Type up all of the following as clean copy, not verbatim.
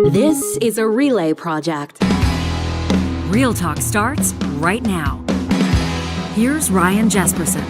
This is a relay project. Real Talk starts right now. Here's Ryan Jesperson.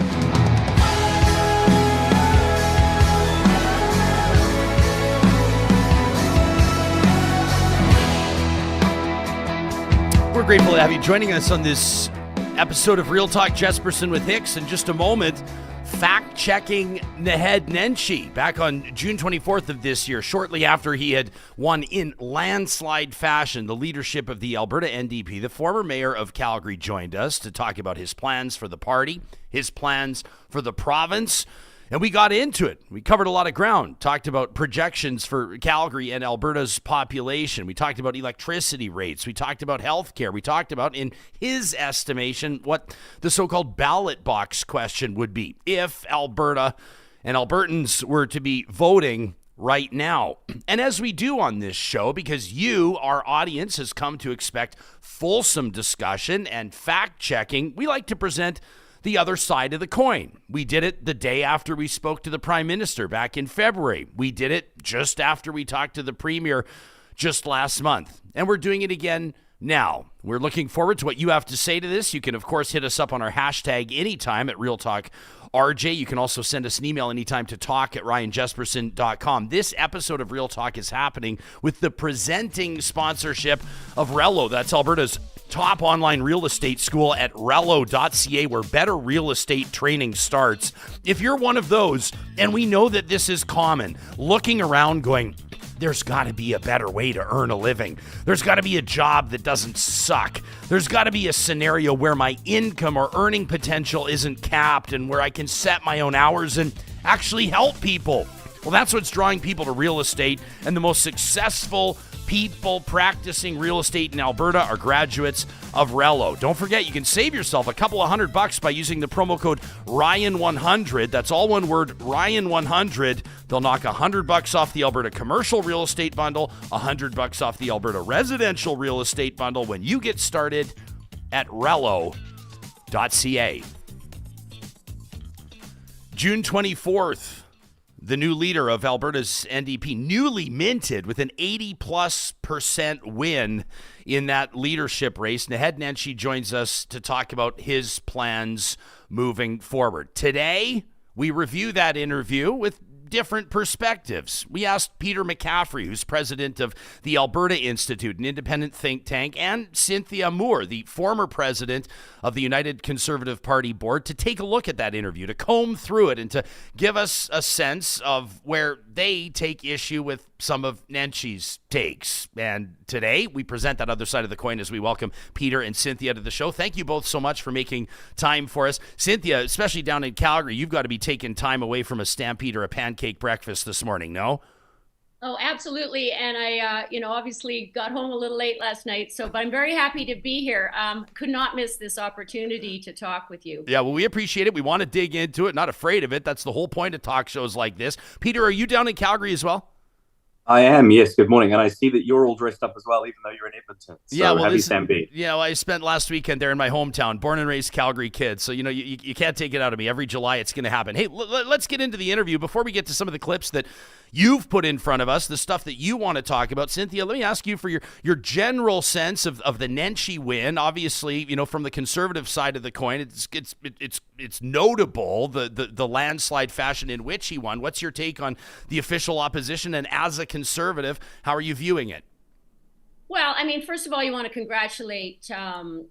We're grateful to have you joining us on this episode of Real Talk Jesperson with Hicks. In just a moment, fact-checking Naheed Nenshi back on June 24th of this year, shortly after he had won in landslide fashion the leadership of the Alberta NDP. The former mayor of Calgary joined us to talk about his plans for the party, his plans for the province, and we got into it. We covered a lot of ground, talked about projections for Calgary and Alberta's population. We talked about electricity rates. We talked about healthcare. We talked about, in his estimation, what the so-called ballot box question would be if Alberta and Albertans were to be voting right now. And as we do on this show, because you, our audience, has come to expect fulsome discussion and fact-checking, we like to present the other side of the coin. We did it the day after we spoke to the Prime Minister back in February. We did it just after we talked to the Premier just last month. And we're doing it again now. We're looking forward to what you have to say to this. You can, of course, hit us up on our hashtag anytime at Real Talk RJ. You can also send us an email anytime to talk@ryanjesperson.com. This episode of Real Talk is happening with the presenting sponsorship of Rello. That's Alberta's top online real estate school at rello.ca, where better real estate training starts. If you're one of those, and we know that this is common, looking around going, there's got to be a better way to earn a living. There's got to be a job that doesn't suck. There's got to be a scenario where my income or earning potential isn't capped and where I can set my own hours and actually help people. Well, that's what's drawing people to real estate, and the most successful people practicing real estate in Alberta are graduates of Rello. Don't forget, you can save yourself a couple of $100 by using the promo code Ryan100. That's all one word, Ryan100. They'll knock $100 off the Alberta commercial real estate bundle, $100 off the Alberta residential real estate bundle when you get started at rello.ca. June 24th. The new leader of Alberta's NDP, newly minted with an 80+% win in that leadership race. Naheed Nenshi joins us to talk about his plans moving forward. Today, we review that interview with different perspectives. We asked Peter McCaffrey, who's president of the Alberta Institute, an independent think tank, and Cynthia Moore, the former president of the United Conservative Party board, to take a look at that interview, to comb through it, and to give us a sense of where they take issue with some of Nenshi's takes. And today, we present that other side of the coin as we welcome Peter and Cynthia to the show. Thank you both so much for making time for us. Cynthia, especially down in Calgary, you've got to be taking time away from a stampede or a pancake breakfast this morning, no? Oh, absolutely. And I, obviously got home a little late last night, but I'm very happy to be here. Could not miss this opportunity to talk with you. Yeah, well, we appreciate it. We want to dig into it, not afraid of it. That's the whole point of talk shows like this. Peter, are you down in Calgary as well? I am, yes. Good morning. And I see that you're all dressed up as well, even though you're in Edmonton. So yeah, well, happy Stampede. Yeah, well, I spent last weekend there in my hometown, born and raised Calgary kid. So, you can't take it out of me. Every July, it's going to happen. Hey, let's get into the interview. Before we get to some of the clips that you've put in front of us, the stuff that you want to talk about, Cynthia, let me ask you for your general sense of the Nenshi win. Obviously, from the conservative side of the coin, it's notable the landslide fashion in which he won. What's your take on the official opposition, and as a conservative, how are you viewing it? Well, I mean, first of all, you want to congratulate Mr.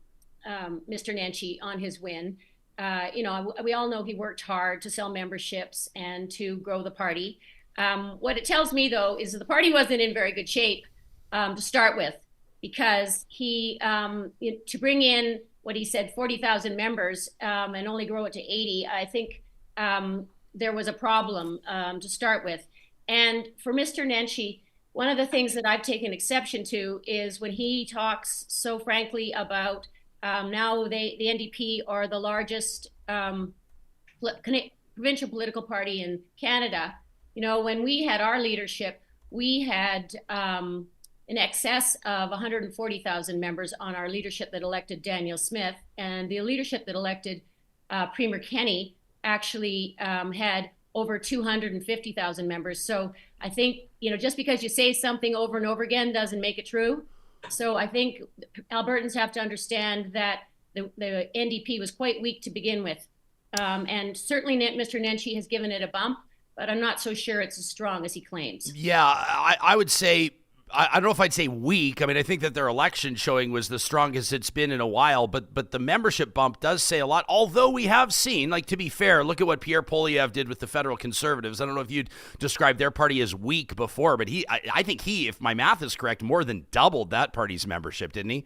Nenshi on his win. We all know he worked hard to sell memberships and to grow the party. What it tells me, though, is that the party wasn't in very good shape to start with, because he, to bring in what he said, 40,000 members and only grow it to 80, I think there was a problem to start with. And for Mr. Nenshi, one of the things that I've taken exception to is when he talks so frankly about now the NDP are the largest provincial political party in Canada. When we had our leadership, we had in excess of 140,000 members on our leadership that elected Danielle Smith, and the leadership that elected Premier Kenny actually had over 250,000 members. So I think, just because you say something over and over again doesn't make it true. So I think Albertans have to understand that the NDP was quite weak to begin with. And certainly Mr. Nenshi has given it a bump, but I'm not so sure it's as strong as he claims. Yeah, I would say, I don't know if I'd say weak. I mean, I think that their election showing was the strongest it's been in a while, but the membership bump does say a lot. Although we have seen, to be fair, look at what Pierre Poilievre did with the federal Conservatives. I don't know if you'd describe their party as weak before, but I think he, if my math is correct, more than doubled that party's membership, didn't he?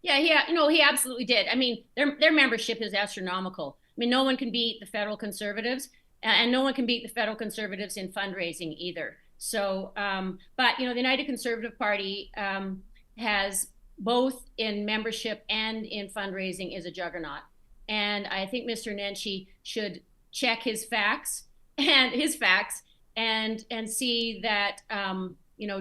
Yeah, he absolutely did. I mean, their membership is astronomical. I mean, no one can beat the federal Conservatives, and no one can beat the federal Conservatives in fundraising either. So, but the United Conservative Party has both in membership and in fundraising is a juggernaut. And I think Mr. Nenshi should check his facts and see that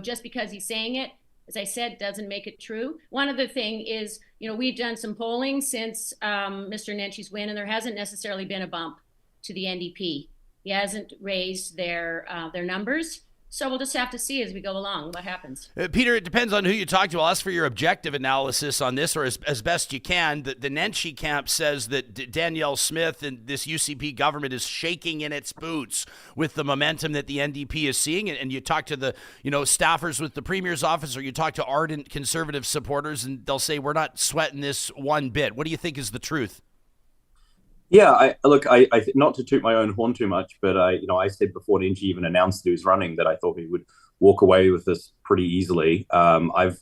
just because he's saying it, as I said, doesn't make it true. One other thing is, we've done some polling since Mr. Nenshi's win, and there hasn't necessarily been a bump to the NDP. He hasn't raised their numbers. So we'll just have to see as we go along what happens. Peter, it depends on who you talk to. I'll ask for your objective analysis on this, or as best you can. The Nenshi camp says that Danielle Smith and this UCP government is shaking in its boots with the momentum that the NDP is seeing. And you talk to the staffers with the Premier's office, or you talk to ardent Conservative supporters, and they'll say, we're not sweating this one bit. What do you think is the truth? Yeah, I not to toot my own horn too much, but I said before Nenshi even announced that he was running that I thought he would walk away with this pretty easily. I've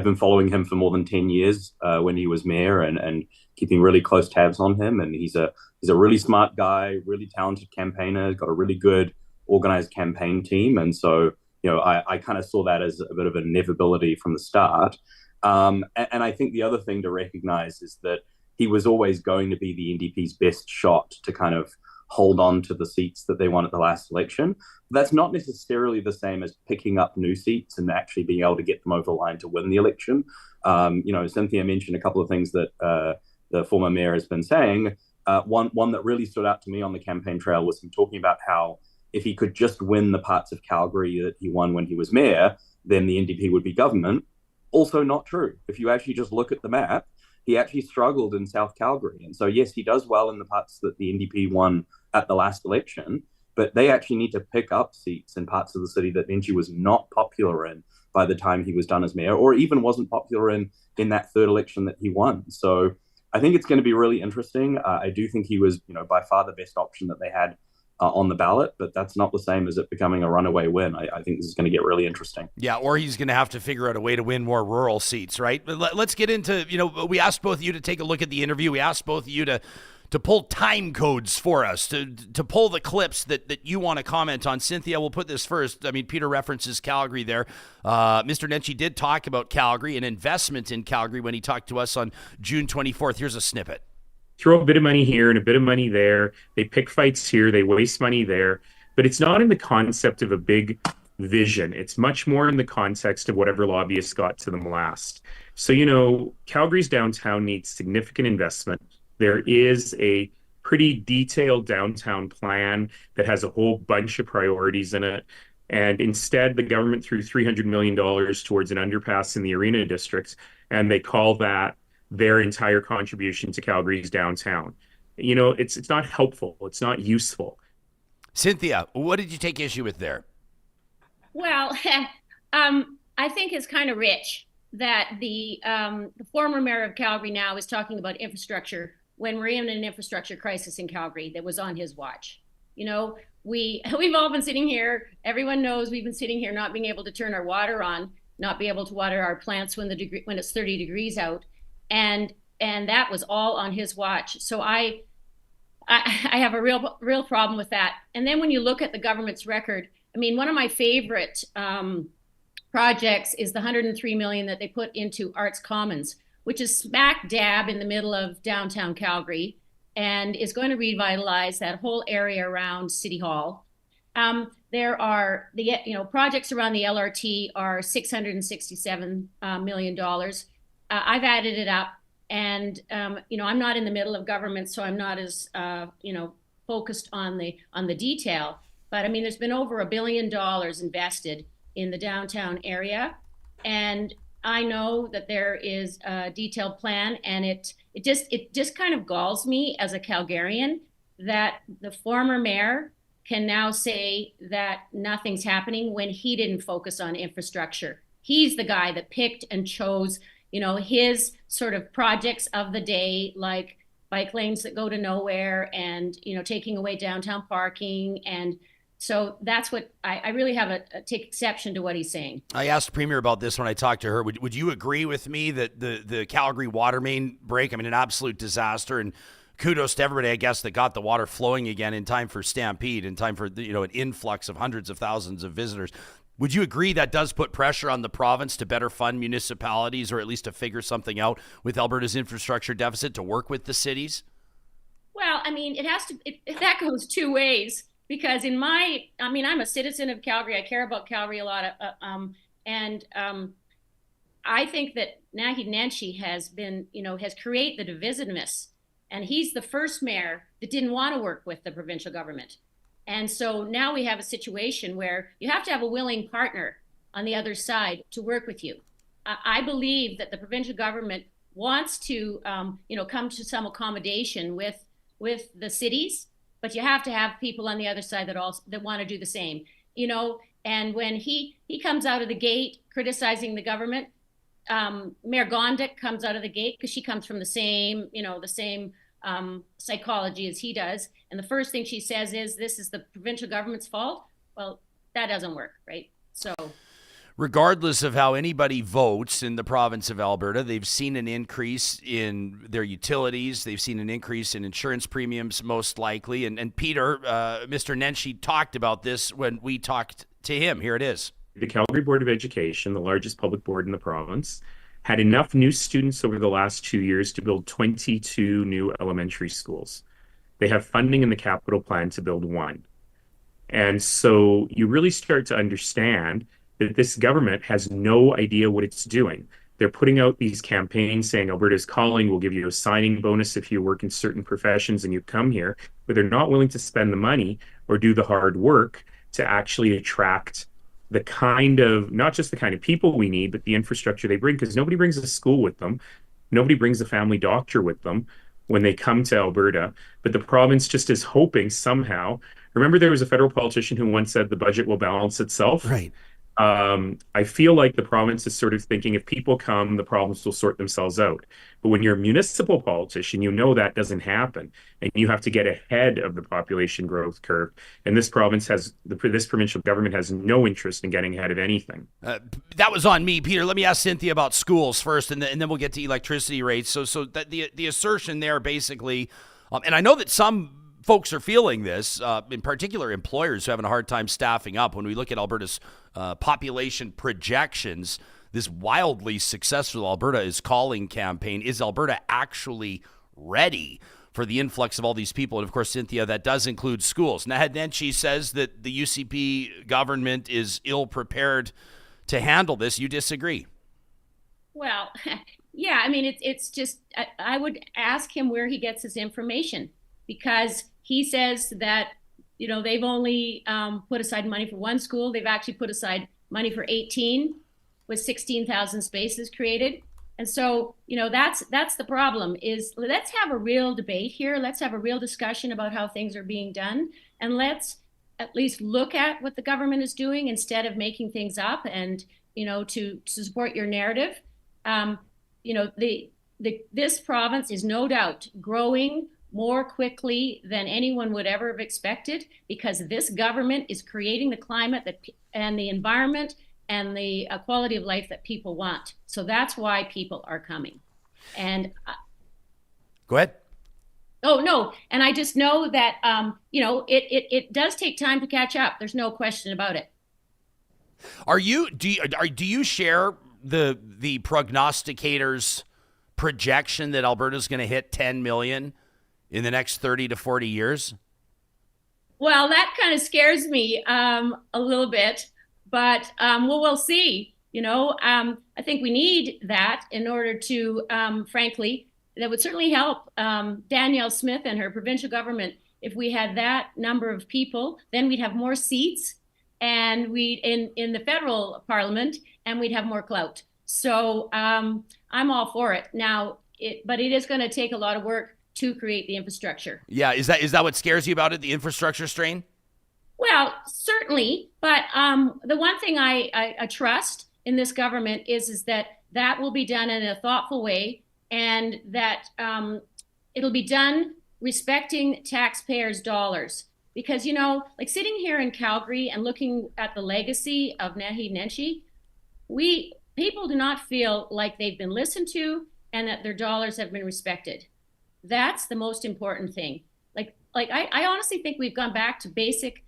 been following him for more than 10 years when he was mayor, and keeping really close tabs on him. And he's a really smart guy, really talented campaigner, got a really good organized campaign team. And so I kind of saw that as a bit of an inevitability from the start. And I think the other thing to recognize is that he was always going to be the NDP's best shot to kind of hold on to the seats that they won at the last election. That's not necessarily the same as picking up new seats and actually being able to get them over the line to win the election. Cynthia mentioned a couple of things that the former mayor has been saying. One that really stood out to me on the campaign trail was him talking about how if he could just win the parts of Calgary that he won when he was mayor, then the NDP would be government. Also not true. If you actually just look at the map, he actually struggled in South Calgary. And so, yes, he does well in the parts that the NDP won at the last election, but they actually need to pick up seats in parts of the city that Nenshi was not popular in by the time he was done as mayor, or even wasn't popular in that third election that he won. So I think it's going to be really interesting. I do think he was, by far the best option that they had on the ballot, but that's not the same as it becoming a runaway win. I think this is going to get really interesting. Yeah, or he's going to have to figure out a way to win more rural seats, right? Let's get into, we asked both of you to take a look at the interview. We asked both of you to pull time codes for us, to pull the clips that you want to comment on. Cynthia, we'll put this first. I mean, Peter references Calgary there. Mr. Nenshi did talk about Calgary and investment in Calgary when he talked to us on June 24th. Here's a snippet. Throw a bit of money here and a bit of money there. They pick fights here. They waste money there. But it's not in the concept of a big vision. It's much more in the context of whatever lobbyists got to them last. So, Calgary's downtown needs significant investment. There is a pretty detailed downtown plan that has a whole bunch of priorities in it. And instead, the government threw $300 million towards an underpass in the Arena District, and they call that their entire contribution to Calgary's downtown. It's not helpful. It's not useful. Cynthia, what did you take issue with there? Well, I think it's kind of rich that the former mayor of Calgary now is talking about infrastructure when we're in an infrastructure crisis in Calgary that was on his watch. We've all been sitting here. Everyone knows we've been sitting here not being able to turn our water on, not be able to water our plants when it's 30 degrees out. And that was all on his watch. So I have a real problem with that. And then when you look at the government's record, I mean, one of my favorite projects is the $103 million that they put into Arts Commons, which is smack dab in the middle of downtown Calgary, and is going to revitalize that whole area around City Hall. There are projects around the LRT are $667 million. I've added it up, and I'm not in the middle of government, so I'm not as focused on the detail. But I mean, there's been over $1 billion invested in the downtown area, and I know that there is a detailed plan, and it just kind of galls me as a Calgarian that the former mayor can now say that nothing's happening when he didn't focus on infrastructure. He's the guy that picked and chose, his sort of projects of the day, like bike lanes that go to nowhere and, taking away downtown parking. And so that's what I really have take exception to what he's saying. I asked the Premier about this when I talked to her. Would you agree with me that the Calgary water main break, an absolute disaster, and kudos to everybody, I guess, that got the water flowing again in time for Stampede, in time for an influx of hundreds of thousands of visitors. Would you agree that does put pressure on the province to better fund municipalities, or at least to figure something out with Alberta's infrastructure deficit to work with the cities? Well, it has to. That goes two ways, because I'm a citizen of Calgary. I care about Calgary a lot, and I think that Naheed Nenshi has created the divisiveness. And he's the first mayor that didn't want to work with the provincial government. And so now we have a situation where you have to have a willing partner on the other side to work with you. I believe that the provincial government wants to, come to some accommodation with the cities, but you have to have people on the other side that want to do the same. And when he comes out of the gate criticizing the government, Mayor Gondik comes out of the gate because she comes from the same psychology as he does. And the first thing she says is, this is the provincial government's fault. Well, that doesn't work, right? So regardless of how anybody votes in the province of Alberta, they've seen an increase in their utilities. They've seen an increase in insurance premiums, most likely. And Peter, Mr. Nenshi talked about this when we talked to him. Here it is. The Calgary Board of Education, the largest public board in the province, had enough new students over the last 2 years to build 22 new elementary schools. They have funding in the capital plan to build one. And so you really start to understand that this government has no idea what it's doing. They're putting out these campaigns saying Alberta's calling, we'll give you a signing bonus if you work in certain professions and you come here, but they're not willing to spend the money or do the hard work to actually attract the kind of, not just the kind of people we need, but the infrastructure they bring, because nobody brings a school with them. Nobody brings a family doctor with them when they come to Alberta. But the province just is hoping somehow. Remember, there was a federal politician who once said the budget will balance itself. Right. I feel like the province is sort of thinking if people come, the problems will sort themselves out. But when you're a municipal politician, that doesn't happen. And you have to get ahead of the population growth curve. And this provincial government has no interest in getting ahead of anything. That was on me, Peter. Let me ask Cynthia about schools first, and then we'll get to electricity rates. So that the assertion there basically, and I know that some folks are feeling this, in particular employers who are having a hard time staffing up. When we look at Alberta's population projections, this wildly successful Alberta is Calling campaign, is Alberta actually ready for the influx of all these people? And of course, Cynthia, that does include schools. Naheed Nenshi says that the UCP government is ill-prepared to handle this. You disagree? Well, yeah, it's just, I would ask him where he gets his information, because he says that, they've only put aside money for one school. They've actually put aside money for 18 with 16,000 spaces created. And so, that's the problem is, let's have a real debate here. Let's have a real discussion about how things are being done. And let's at least look at what the government is doing instead of making things up and, to support your narrative. This province is no doubt growing more quickly than anyone would ever have expected, because this government is creating the climate and the environment and the quality of life that people want. So that's why people are coming. And go ahead. Oh no, and I just know that it does take time to catch up. There's no question about it. Do you share the prognosticators' projection that Alberta's going to hit 10 million in the next 30 to 40 years? Well, that kind of scares me a little bit, but we'll see. I think we need that in order to, frankly, that would certainly help Danielle Smith and her provincial government if we had that number of people, then we'd have more seats and in the federal parliament, and we'd have more clout. So I'm all for it. Now, but it is going to take a lot of work to create the infrastructure. Yeah, is that what scares you about it, the infrastructure strain? Well, certainly, but the one thing I trust in this government is that will be done in a thoughtful way, and that it'll be done respecting taxpayers' dollars. Because, like sitting here in Calgary and looking at the legacy of Naheed Nenshi, people do not feel like they've been listened to and that their dollars have been respected. That's the most important thing. I honestly think we've gone back to basics.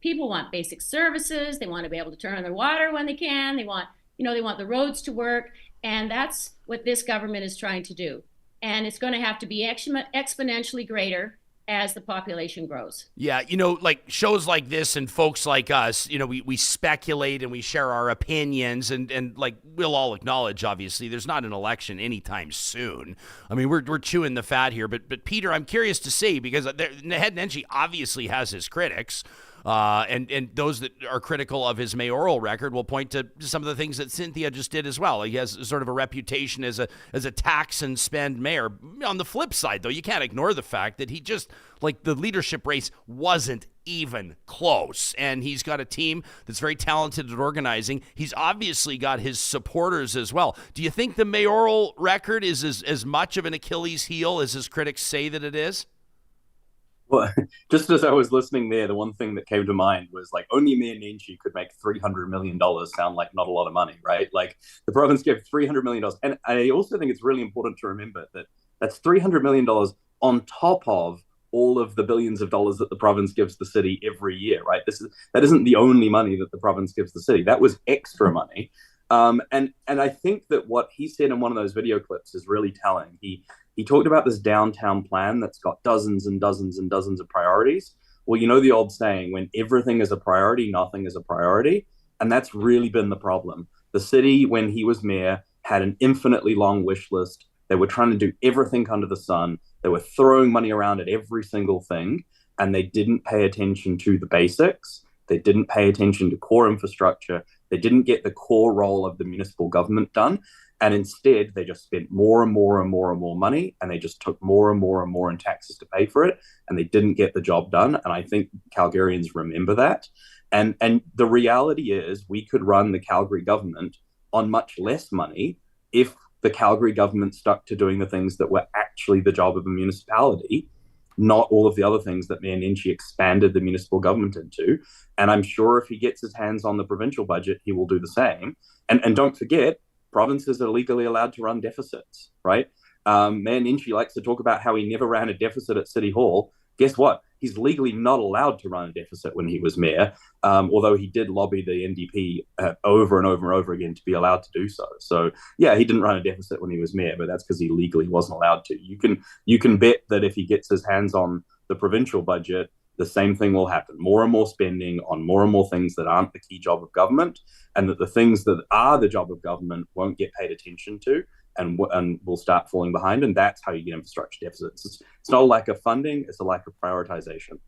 People want basic services. They want to be able to turn on their water when they can. They want the roads to work. And that's what this government is trying to do. And it's going to have to be exponentially greater as the population grows. Yeah, like shows like this and folks like us, we speculate and we share our opinions, and like we'll all acknowledge, obviously, there's not an election anytime soon. I mean, we're chewing the fat here, but Peter, I'm curious to see, because Naheed Nenshi obviously has his critics. And those that are critical of his mayoral record will point to some of the things that Cynthia just did as well. He has sort of a reputation as a tax and spend mayor. On the flip side, though, you can't ignore the fact that he just, the leadership race wasn't even close. And he's got a team that's very talented at organizing. He's obviously got his supporters as well. Do you think the mayoral record is as much of an Achilles heel as his critics say that it is? Well, just as I was listening there, the one thing that came to mind was only Mayor Nenshi could make $300 million sound like not a lot of money, right? The province gave $300 million. And I also think it's really important to remember that that's $300 million on top of all of the billions of dollars that the province gives the city every year, right? That isn't the only money that the province gives the city. That was extra money. And I think that what he said in one of those video clips is really telling. He talked about this downtown plan that's got dozens and dozens and dozens of priorities. Well, the old saying, when everything is a priority, nothing is a priority. And that's really been the problem. The city, when he was mayor, had an infinitely long wish list. They were trying to do everything under the sun. They were throwing money around at every single thing. And they didn't pay attention to the basics. They didn't pay attention to core infrastructure. They didn't get the core role of the municipal government done. And instead, they just spent more and more and more and more money, and they just took more and more and more in taxes to pay for it, and they didn't get the job done. And I think Calgarians remember that. And the reality is we could run the Calgary government on much less money if the Calgary government stuck to doing the things that were actually the job of a municipality, not all of the other things that Mayor Nenshi expanded the municipal government into. And I'm sure if he gets his hands on the provincial budget, he will do the same. And don't forget, provinces are legally allowed to run deficits, right? Mayor Nenshi likes to talk about how he never ran a deficit at City Hall. Guess what? He's legally not allowed to run a deficit when he was mayor, although he did lobby the NDP over and over and over again to be allowed to do so. So, yeah, he didn't run a deficit when he was mayor, but that's because he legally wasn't allowed to. You can bet that if he gets his hands on the provincial budget, the same thing will happen. More and more spending on more and more things that aren't the key job of government, and that the things that are the job of government won't get paid attention to and will start falling behind. And that's how you get infrastructure deficits. It's not a lack of funding, it's a lack of prioritization.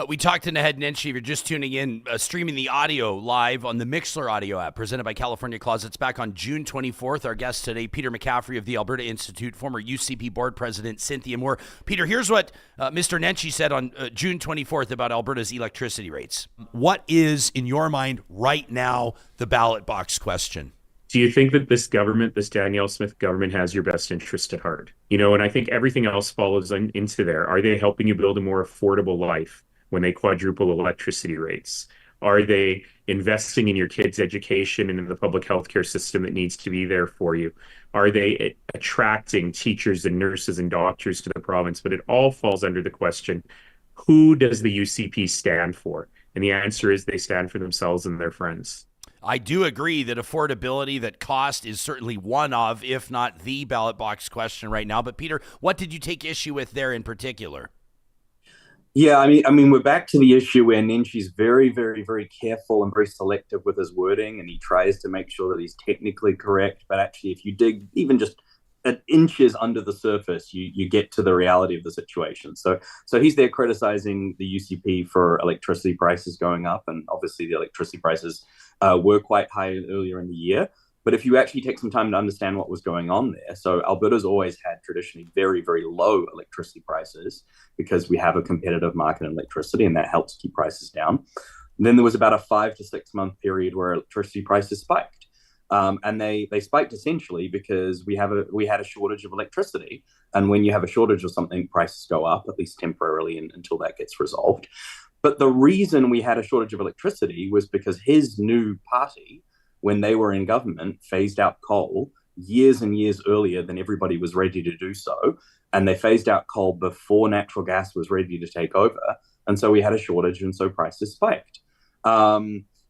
We talked to Naheed Nenshi. If you're just tuning in, streaming the audio live on the Mixler audio app presented by California Closets back on June 24th. Our guest today, Peter McCaffrey of the Alberta Institute, former UCP board president Cynthia Moore. Peter, here's what Mr. Nenshi said on June 24th about Alberta's electricity rates. What is, in your mind, right now, the ballot box question? Do you think that this government, this Danielle Smith government, has your best interest at heart? And I think everything else follows into there. Are they helping you build a more affordable life when they quadruple electricity rates? Are they investing in your kids' education and in the public healthcare system that needs to be there for you? Are they attracting teachers and nurses and doctors to the province? But it all falls under the question, who does the UCP stand for? And the answer is they stand for themselves and their friends. I do agree that affordability, that cost is certainly one of, if not the ballot box question right now. But Peter, what did you take issue with there in particular? Yeah, I mean, we're back to the issue where Nenshi's very, very, very careful and very selective with his wording, and he tries to make sure that he's technically correct. But actually, if you dig even just at inches under the surface, you get to the reality of the situation. So he's there criticizing the UCP for electricity prices going up, and obviously the electricity prices were quite high earlier in the year. But if you actually take some time to understand what was going on there, so Alberta's always had traditionally very, very low electricity prices because we have a competitive market in electricity, and that helps keep prices down. And then there was about a 5 to 6 month period where electricity prices spiked. And they spiked essentially because we had a shortage of electricity. And when you have a shortage of something, prices go up, at least temporarily, until that gets resolved. But the reason we had a shortage of electricity was because his new party, when they were in government, phased out coal years and years earlier than everybody was ready to do so. And they phased out coal before natural gas was ready to take over. And so we had a shortage, and so prices spiked.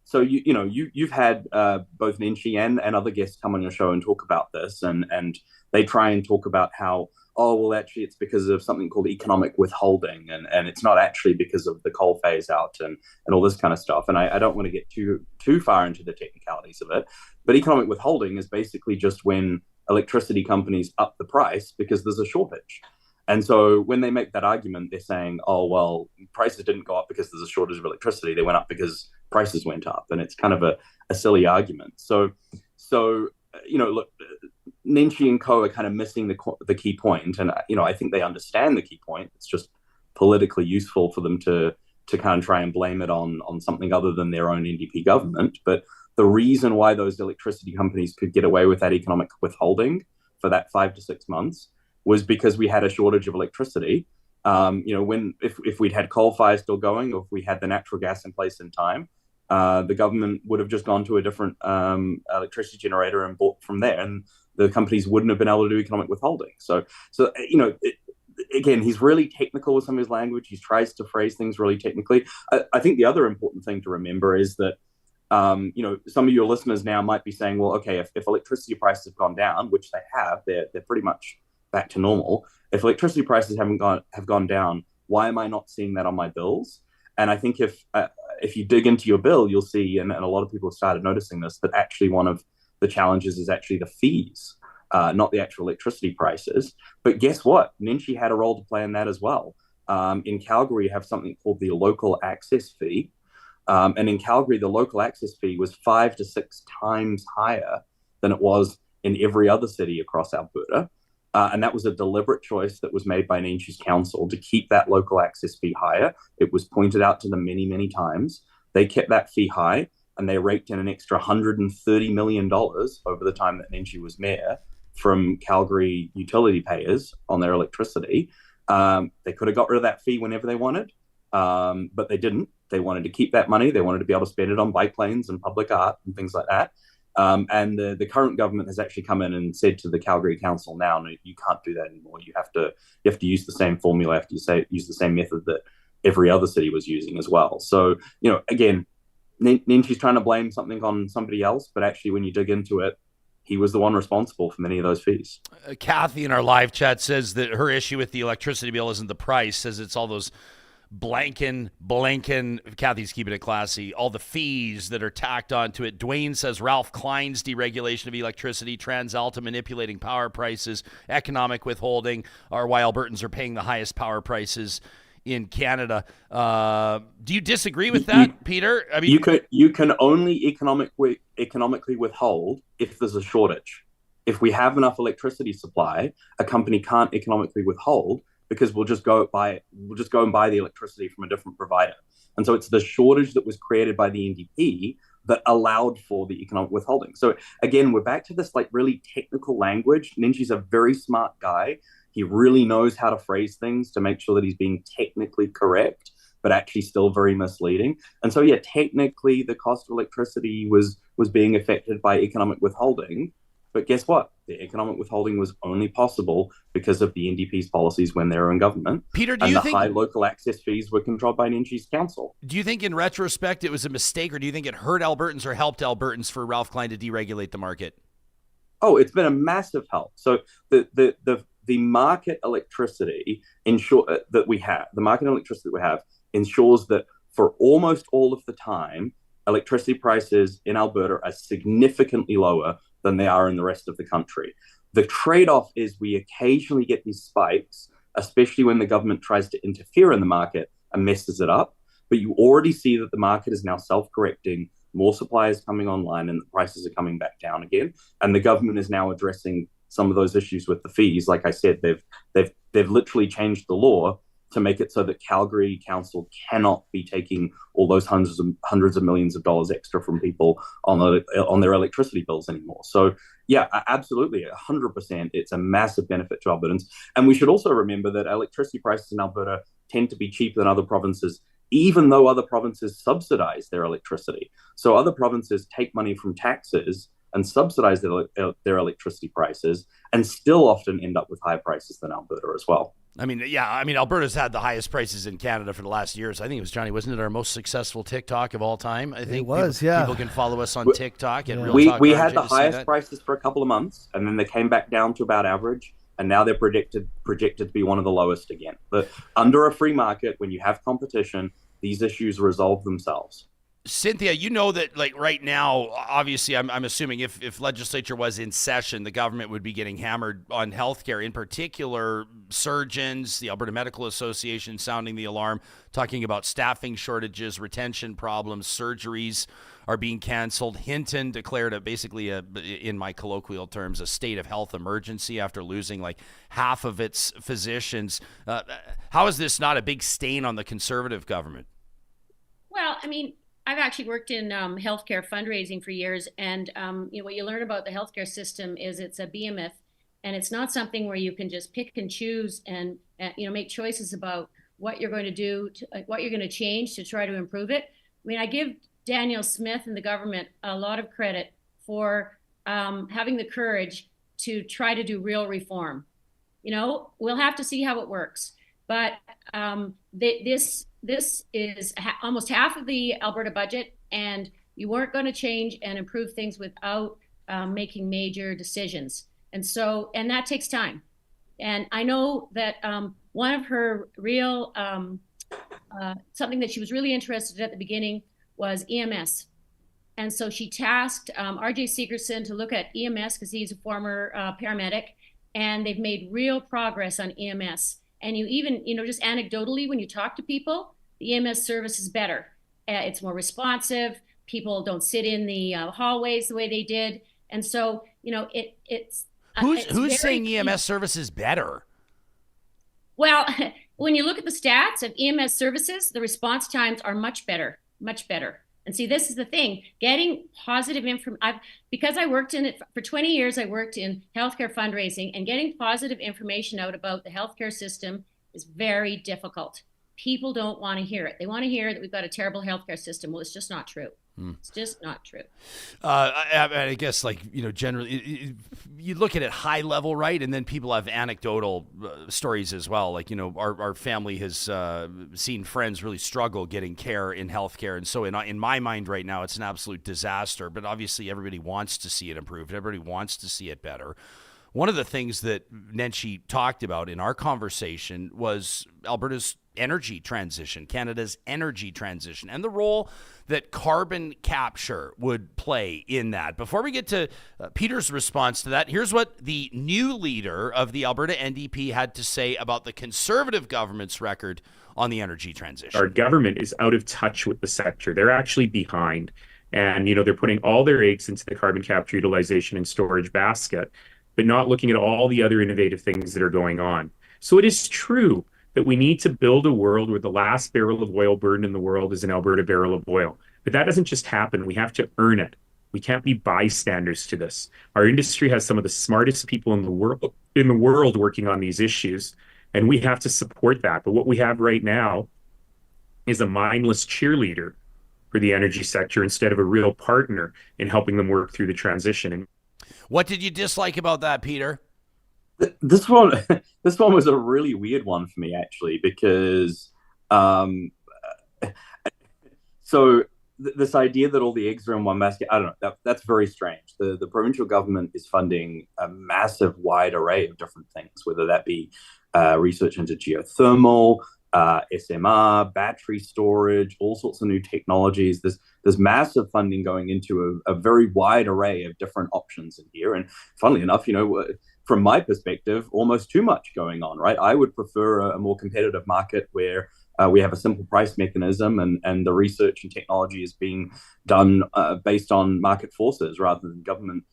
So you've had both Nenshi and other guests come on your show and talk about this, and they try and talk about how, oh, well, actually it's because of something called economic withholding, and it's not actually because of the coal phase out and all this kind of stuff. And I don't want to get too far into the technicalities of it, but economic withholding is basically just when electricity companies up the price because there's a shortage. And so when they make that argument, they're saying, oh, well, prices didn't go up because there's a shortage of electricity. They went up because prices went up. And it's kind of a silly argument. So look, Nenshi and co are kind of missing the key point. And, I think they understand the key point. It's just politically useful for them to kind of try and blame it on something other than their own NDP government. But the reason why those electricity companies could get away with that economic withholding for that 5 to 6 months was because we had a shortage of electricity. If we'd had coal fires still going, or if we had the natural gas in place in time, the government would have just gone to a different electricity generator and bought from there, and the companies wouldn't have been able to do economic withholding. So again, he's really technical with some of his language. He tries to phrase things really technically. I think the other important thing to remember is that some of your listeners now might be saying, well, okay, if electricity prices have gone down, which they have, they're pretty much back to normal. If electricity prices have gone down, why am I not seeing that on my bills? And I think if you dig into your bill, you'll see, and a lot of people have started noticing this, that actually one of the challenges is actually the fees, not the actual electricity prices. But guess what? Nenshi had a role to play in that as well. In Calgary, you have something called the local access fee. And in Calgary, the local access fee was 5 to 6 times higher than it was in every other city across Alberta. And that was a deliberate choice that was made by Nenshi's council to keep that local access fee higher. It was pointed out to them many, many times. They kept that fee high, and they raked in an extra $130 million over the time that Nenshi was mayor from Calgary utility payers on their electricity. They could have got rid of that fee whenever they wanted, but they didn't. They wanted to keep that money. They wanted to be able to spend it on bike lanes and public art and things like that. And the current government has actually come in and said to the Calgary Council now, no, you can't do that anymore. You have to use the same formula. You have to use the same method that every other city was using as well. So, again, Nenshi's trying to blame something on somebody else, but actually when you dig into it, he was the one responsible for many of those fees. Kathy in our live chat says that her issue with the electricity bill isn't the price, says it's all those blanking, Kathy's keeping it classy, all the fees that are tacked onto it. Dwayne says Ralph Klein's deregulation of electricity, TransAlta manipulating power prices, economic withholding are why Albertans are paying the highest power prices in Canada. Do you disagree with that, Peter? I mean, you can only economically withhold if there's a shortage. If we have enough electricity supply, a company can't economically withhold because we'll just go and buy the electricity from a different provider. And so it's the shortage that was created by the NDP that allowed for the economic withholding. So again, we're back to this really technical language. Nenshi's a very smart guy. He really knows how to phrase things to make sure that he's being technically correct, but actually still very misleading. And so, yeah, technically the cost of electricity was being affected by economic withholding. But guess what? The economic withholding was only possible because of the NDP's policies when they were in government. Peter, do you think high local access fees were controlled by Nenshi's council? Do you think in retrospect it was a mistake, or do you think it hurt Albertans or helped Albertans for Ralph Klein to deregulate the market? Oh, it's been a massive help. So the market electricity that we have ensures that for almost all of the time, electricity prices in Alberta are significantly lower than they are in the rest of the country. The trade-off is we occasionally get these spikes, especially when the government tries to interfere in the market and messes it up. But you already see that the market is now self-correcting, more supply is coming online, and the prices are coming back down again. And the government is now addressing some of those issues with the fees. Like I said, they've literally changed the law to make it so that Calgary Council cannot be taking all those hundreds of millions of dollars extra from people on their electricity bills anymore. So yeah, absolutely, 100%. It's a massive benefit to Albertans. And we should also remember that electricity prices in Alberta tend to be cheaper than other provinces, even though other provinces subsidize their electricity. So other provinces take money from taxes and subsidize their electricity prices and still often end up with higher prices than Alberta as well. I mean, yeah, Alberta's had the highest prices in Canada for the last years. I think it was, Johnny, wasn't it our most successful TikTok of all time? I think it was, yeah. People can follow us on TikTok at Real Talk. We had the highest prices for a couple of months, and then they came back down to about average, and now they're projected to be one of the lowest again. But under a free market, when you have competition, these issues resolve themselves. Cynthia, you know that, like, right now, obviously, I'm assuming if legislature was in session, the government would be getting hammered on healthcare, in particular surgeons, the Alberta Medical Association sounding the alarm, talking about staffing shortages, retention problems, surgeries are being canceled. Hinton declared in my colloquial terms, a state of health emergency after losing like half of its physicians. How is this not a big stain on the Conservative government? Well, I've actually worked in healthcare fundraising for years, and what you learn about the healthcare system is it's a behemoth, and it's not something where you can just pick and choose and make choices about what you're going to do, what you're going to change to try to improve it. I give Danielle Smith and the government a lot of credit for having the courage to try to do real reform. We'll have to see how it works, but this is almost half of the Alberta budget, and you weren't going to change and improve things without making major decisions. And that takes time. And I know that one of her real, something that she was really interested in at the beginning was EMS. And so she tasked RJ Segerson to look at EMS because he's a former paramedic, and they've made real progress on EMS. And you even, just anecdotally, when you talk to people, the EMS service is better. It's more responsive. People don't sit in the hallways the way they did. And so, it's who's saying EMS service is better? Well, when you look at the stats of EMS services, the response times are much better, much better. And see, this is the thing, getting positive information. Because I worked in it for 20 years, I worked in healthcare fundraising, and getting positive information out about the healthcare system is very difficult. People don't want to hear it. They want to hear that we've got a terrible healthcare system. Well, it's just not true. It's just not true. I guess, generally, you look at it high level, right? And then people have anecdotal stories as well. Like, our family has seen friends really struggle getting care in healthcare. And so in my mind right now, it's an absolute disaster. But obviously, everybody wants to see it improved. Everybody wants to see it better. One of the things that Nenshi talked about in our conversation was Alberta's energy transition, Canada's energy transition, and the role that carbon capture would play in that. Before we get to Peter's response to that, here's what the new leader of the Alberta NDP had to say about the Conservative government's record on the energy transition. Our government is out of touch with the sector. They're actually behind. And, they're putting all their eggs into the carbon capture, utilization, and storage basket, but not looking at all the other innovative things that are going on. So it is true that we need to build a world where the last barrel of oil burned in the world is an Alberta barrel of oil. But that doesn't just happen. We have to earn it. We can't be bystanders to this. Our industry has some of the smartest people in the world working on these issues, and we have to support that. But what we have right now is a mindless cheerleader for the energy sector instead of a real partner in helping them work through the transition. What did you dislike about that, Peter? This one was a really weird one for me, actually, because this idea that all the eggs are in one basket, I don't know, that's very strange. The provincial government is funding a massive wide array of different things, whether that be research into geothermal, SMR, battery storage, all sorts of new technologies. There's massive funding going into a very wide array of different options in here. And funnily enough, from my perspective, almost too much going on, right? I would prefer a more competitive market where we have a simple price mechanism and the research and technology is being done based on market forces rather than government,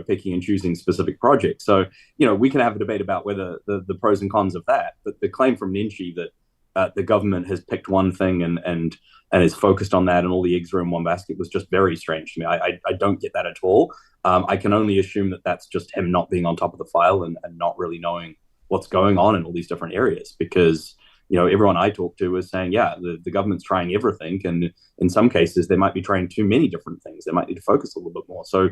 picking and choosing specific projects. So, we can have a debate about whether the pros and cons of that, but the claim from Nenshi that the government has picked one thing and is focused on that and all the eggs are in one basket was just very strange to me. I don't get that at all. I can only assume that that's just him not being on top of the file and not really knowing what's going on in all these different areas because, everyone I talk to is saying, yeah, the government's trying everything. And in some cases, they might be trying too many different things. They might need to focus a little bit more. So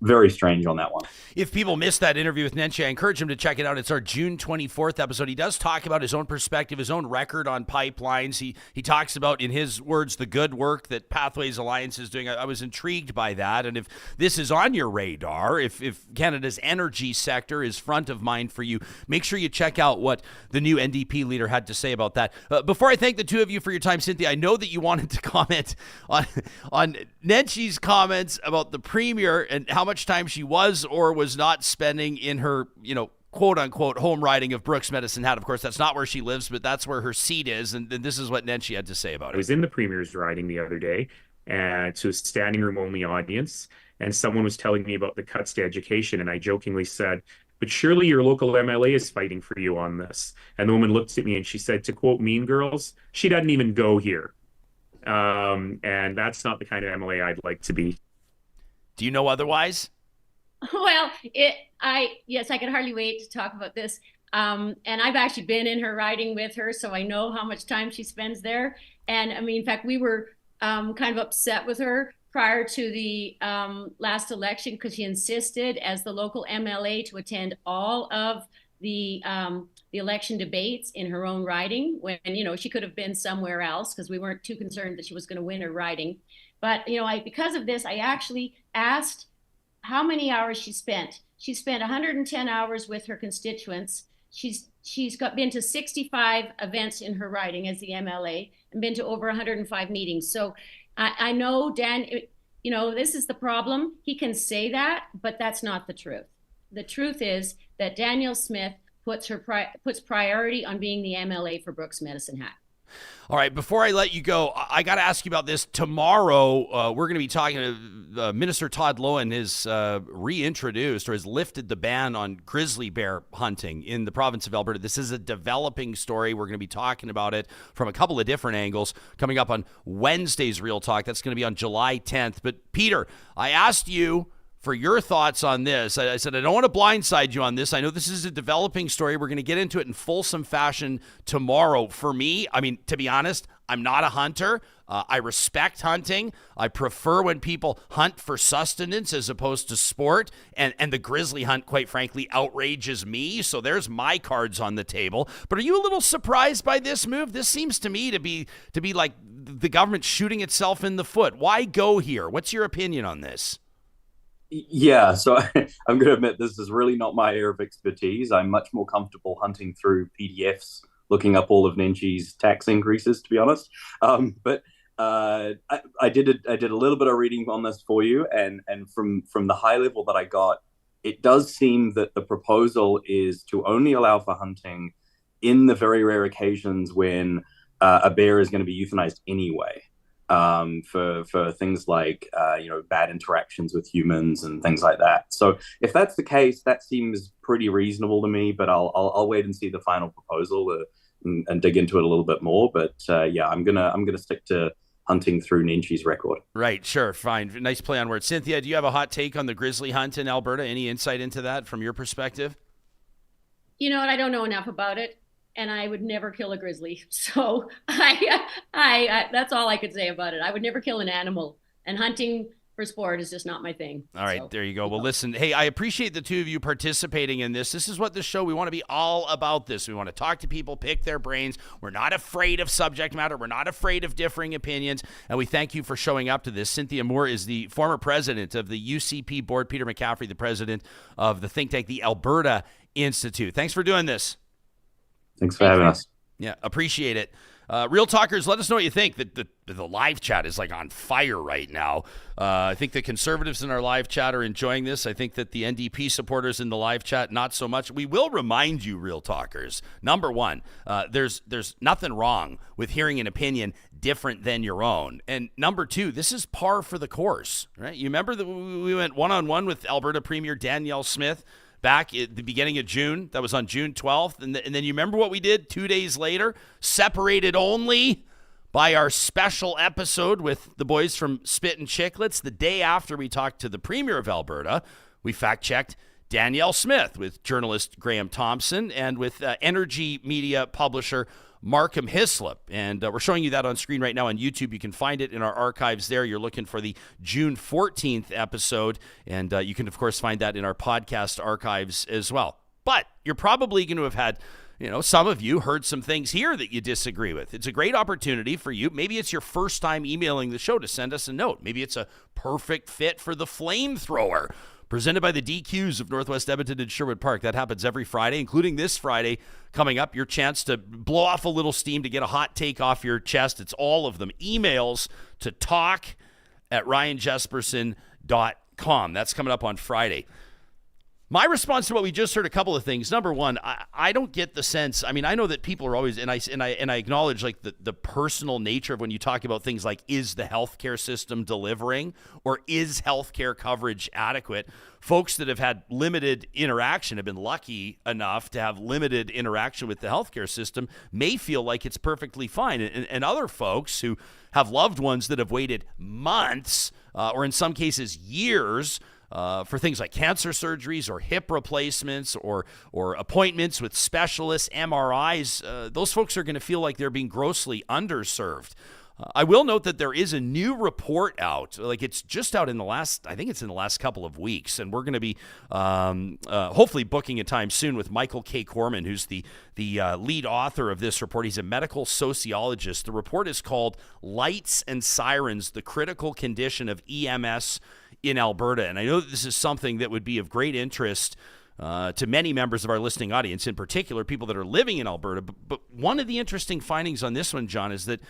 very strange on that one. If people missed that interview with Nenshi, I encourage them to check it out. It's our June 24th episode. He does talk about his own perspective, his own record on pipelines. He talks about, in his words, the good work that Pathways Alliance is doing. I was intrigued by that. And if this is on your radar, if Canada's energy sector is front of mind for you, make sure you check out what the new NDP leader had to say about that. Before I thank the two of you for your time, Cynthia, I know that you wanted to comment on Nenshi's comments about the Premier and how much time she was or was not spending in her, quote unquote home riding of Brooks Medicine Hat. Of course, that's not where she lives, but that's where her seat is. And this is what Nenshi had to say about it. I was in the Premier's riding the other day to a standing room only audience, and someone was telling me about the cuts to education. And I jokingly said, but surely your local MLA is fighting for you on this. And the woman looked at me and she said, to quote Mean Girls, she doesn't even go here. And that's not the kind of MLA I'd like to be. Do you know otherwise? Well, yes, I can hardly wait to talk about this. And I've actually been in her riding with her, so I know how much time she spends there. And I mean, in fact, we were kind of upset with her prior to the last election because she insisted as the local MLA to attend all of the election debates in her own riding when, she could have been somewhere else because we weren't too concerned that she was going to win her riding. But, because of this, I actually asked how many hours she spent. She spent 110 hours with her constituents. She's been to 65 events in her riding as the MLA and been to over 105 meetings. So I know, Dan, this is the problem. He can say that, but that's not the truth. The truth is that Danielle Smith puts priority on being the MLA for Brooks Medicine Hat. All right, before I let you go, I got to ask you about this. Tomorrow, we're going to be talking to Minister Todd Loewen has reintroduced or has lifted the ban on grizzly bear hunting in the province of Alberta. This is a developing story. We're going to be talking about it from a couple of different angles coming up on Wednesday's Real Talk. That's going to be on July 10th. But Peter, I asked you for your thoughts on this. I said, I don't want to blindside you on this. I know this is a developing story. We're going to get into it in fulsome fashion tomorrow. For me, to be honest, I'm not a hunter. I respect hunting. I prefer when people hunt for sustenance as opposed to sport. And the grizzly hunt, quite frankly, outrages me. So there's my cards on the table. But are you a little surprised by this move? This seems to me to be like the government shooting itself in the foot. Why go here? What's your opinion on this? Yeah, so I'm going to admit this is really not my area of expertise. I'm much more comfortable hunting through PDFs, looking up all of Nenshi's tax increases, to be honest. But I did a little bit of reading on this for you, and from the high level that I got, it does seem that the proposal is to only allow for hunting in the very rare occasions when a bear is going to be euthanized anyway. For things like, bad interactions with humans and things like that. So if that's the case, that seems pretty reasonable to me, but I'll wait and see the final proposal and dig into it a little bit more. But I'm gonna stick to hunting through Nenshi's record. Right, sure, fine. Nice play on words. Cynthia, do you have a hot take on the grizzly hunt in Alberta? Any insight into that from your perspective? You know what? I don't know enough about it. And I would never kill a grizzly. So I that's all I could say about it. I would never kill an animal. And hunting for sport is just not my thing. All right, there you go. Well, listen, hey, I appreciate the two of you participating in this. This is what this show, we want to be all about this. We want to talk to people, pick their brains. We're not afraid of subject matter. We're not afraid of differing opinions. And we thank you for showing up to this. Cynthia Moore is the former president of the UCP board. Peter McCaffrey, the president of the think tank, the Alberta Institute. Thanks for doing this. Thanks for having us. Yeah, appreciate it. Real Talkers, let us know what you think. The live chat is like on fire right now. I think the conservatives in our live chat are enjoying this. I think that the NDP supporters in the live chat, not so much. We will remind you, Real Talkers, number one, there's nothing wrong with hearing an opinion different than your own. And number two, this is par for the course, right? You remember that we went one-on-one with Alberta Premier Danielle Smith back at the beginning of June. That was on June 12th. And then you remember what we did 2 days later? Separated only by our special episode with the boys from Spit and Chicklets. The day after we talked to the Premier of Alberta, we fact-checked Danielle Smith with journalist Graham Thompson and with energy media publisher Markham Hislop. And we're showing you that on screen right now on YouTube. You can find it in our archives there. You're looking for the June 14th episode. And you can, of course, find that in our podcast archives as well. But you're probably going to have had, some of you heard some things here that you disagree with. It's a great opportunity for you. Maybe it's your first time emailing the show to send us a note. Maybe it's a perfect fit for the flamethrower. Presented by the DQs of Northwest Edmonton and Sherwood Park. That happens every Friday, including this Friday coming up. Your chance to blow off a little steam, to get a hot take off your chest. It's all of them. Emails to talk@ryanjesperson.com. That's coming up on Friday. My response to what we just heard, a couple of things. Number one, I don't get the sense. I mean, I know that people are always, and I acknowledge like the personal nature of when you talk about things like, is the healthcare system delivering, or is healthcare coverage adequate? Folks that have had limited interaction, have been lucky enough to have limited interaction with the healthcare system, may feel like it's perfectly fine. And other folks who have loved ones that have waited months, or in some cases years, for things like cancer surgeries or hip replacements or appointments with specialists, MRIs, those folks are going to feel like they're being grossly underserved. I will note that there is a new report out, like it's just out in the last couple of weeks, and we're going to be hopefully booking a time soon with Michael K. Corman, who's the lead author of this report. He's a medical sociologist. The report is called Lights and Sirens, the Critical Condition of EMS in Alberta. And I know that this is something that would be of great interest to many members of our listening audience, in particular people that are living in Alberta. But one of the interesting findings on this one, John, is that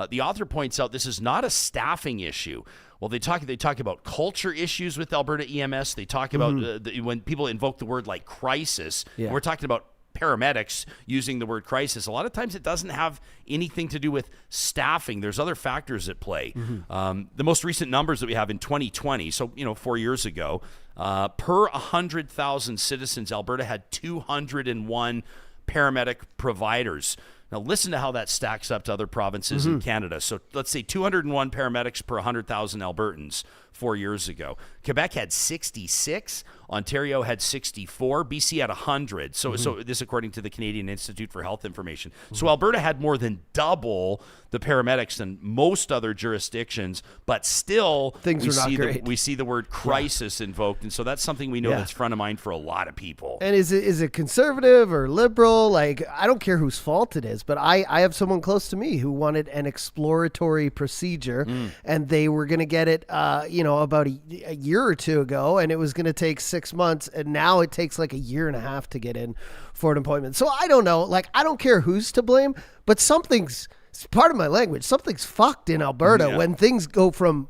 the author points out this is not a staffing issue. Well, they talk about culture issues with Alberta EMS. They talk about when people invoke the word like crisis. Yeah. We're talking about paramedics using the word crisis. A lot of times it doesn't have anything to do with staffing. There's other factors at play. The most recent numbers that we have in 2020, so 4 years ago, per 100,000 citizens, Alberta had 201 paramedic providers. Now listen to how that stacks up to other provinces in Canada. So let's say 201 paramedics per 100,000 Albertans 4 years ago. Quebec had 66. Ontario had 64. BC had 100. So this according to the Canadian Institute for Health Information. So Alberta had more than double the paramedics than most other jurisdictions, but still things are not great. We see the word crisis invoked, and so that's something we know that's front of mind for a lot of people. And is it conservative or liberal? Like, I don't care whose fault it is, but I have someone close to me who wanted an exploratory procedure, and they were going to get it about a year or two ago, and it was going to take 6 months, and now it takes like a year and a half to get in for an appointment. So I don't know. Like, I don't care who's to blame, but something's, part of my language, something's fucked in Alberta when things go from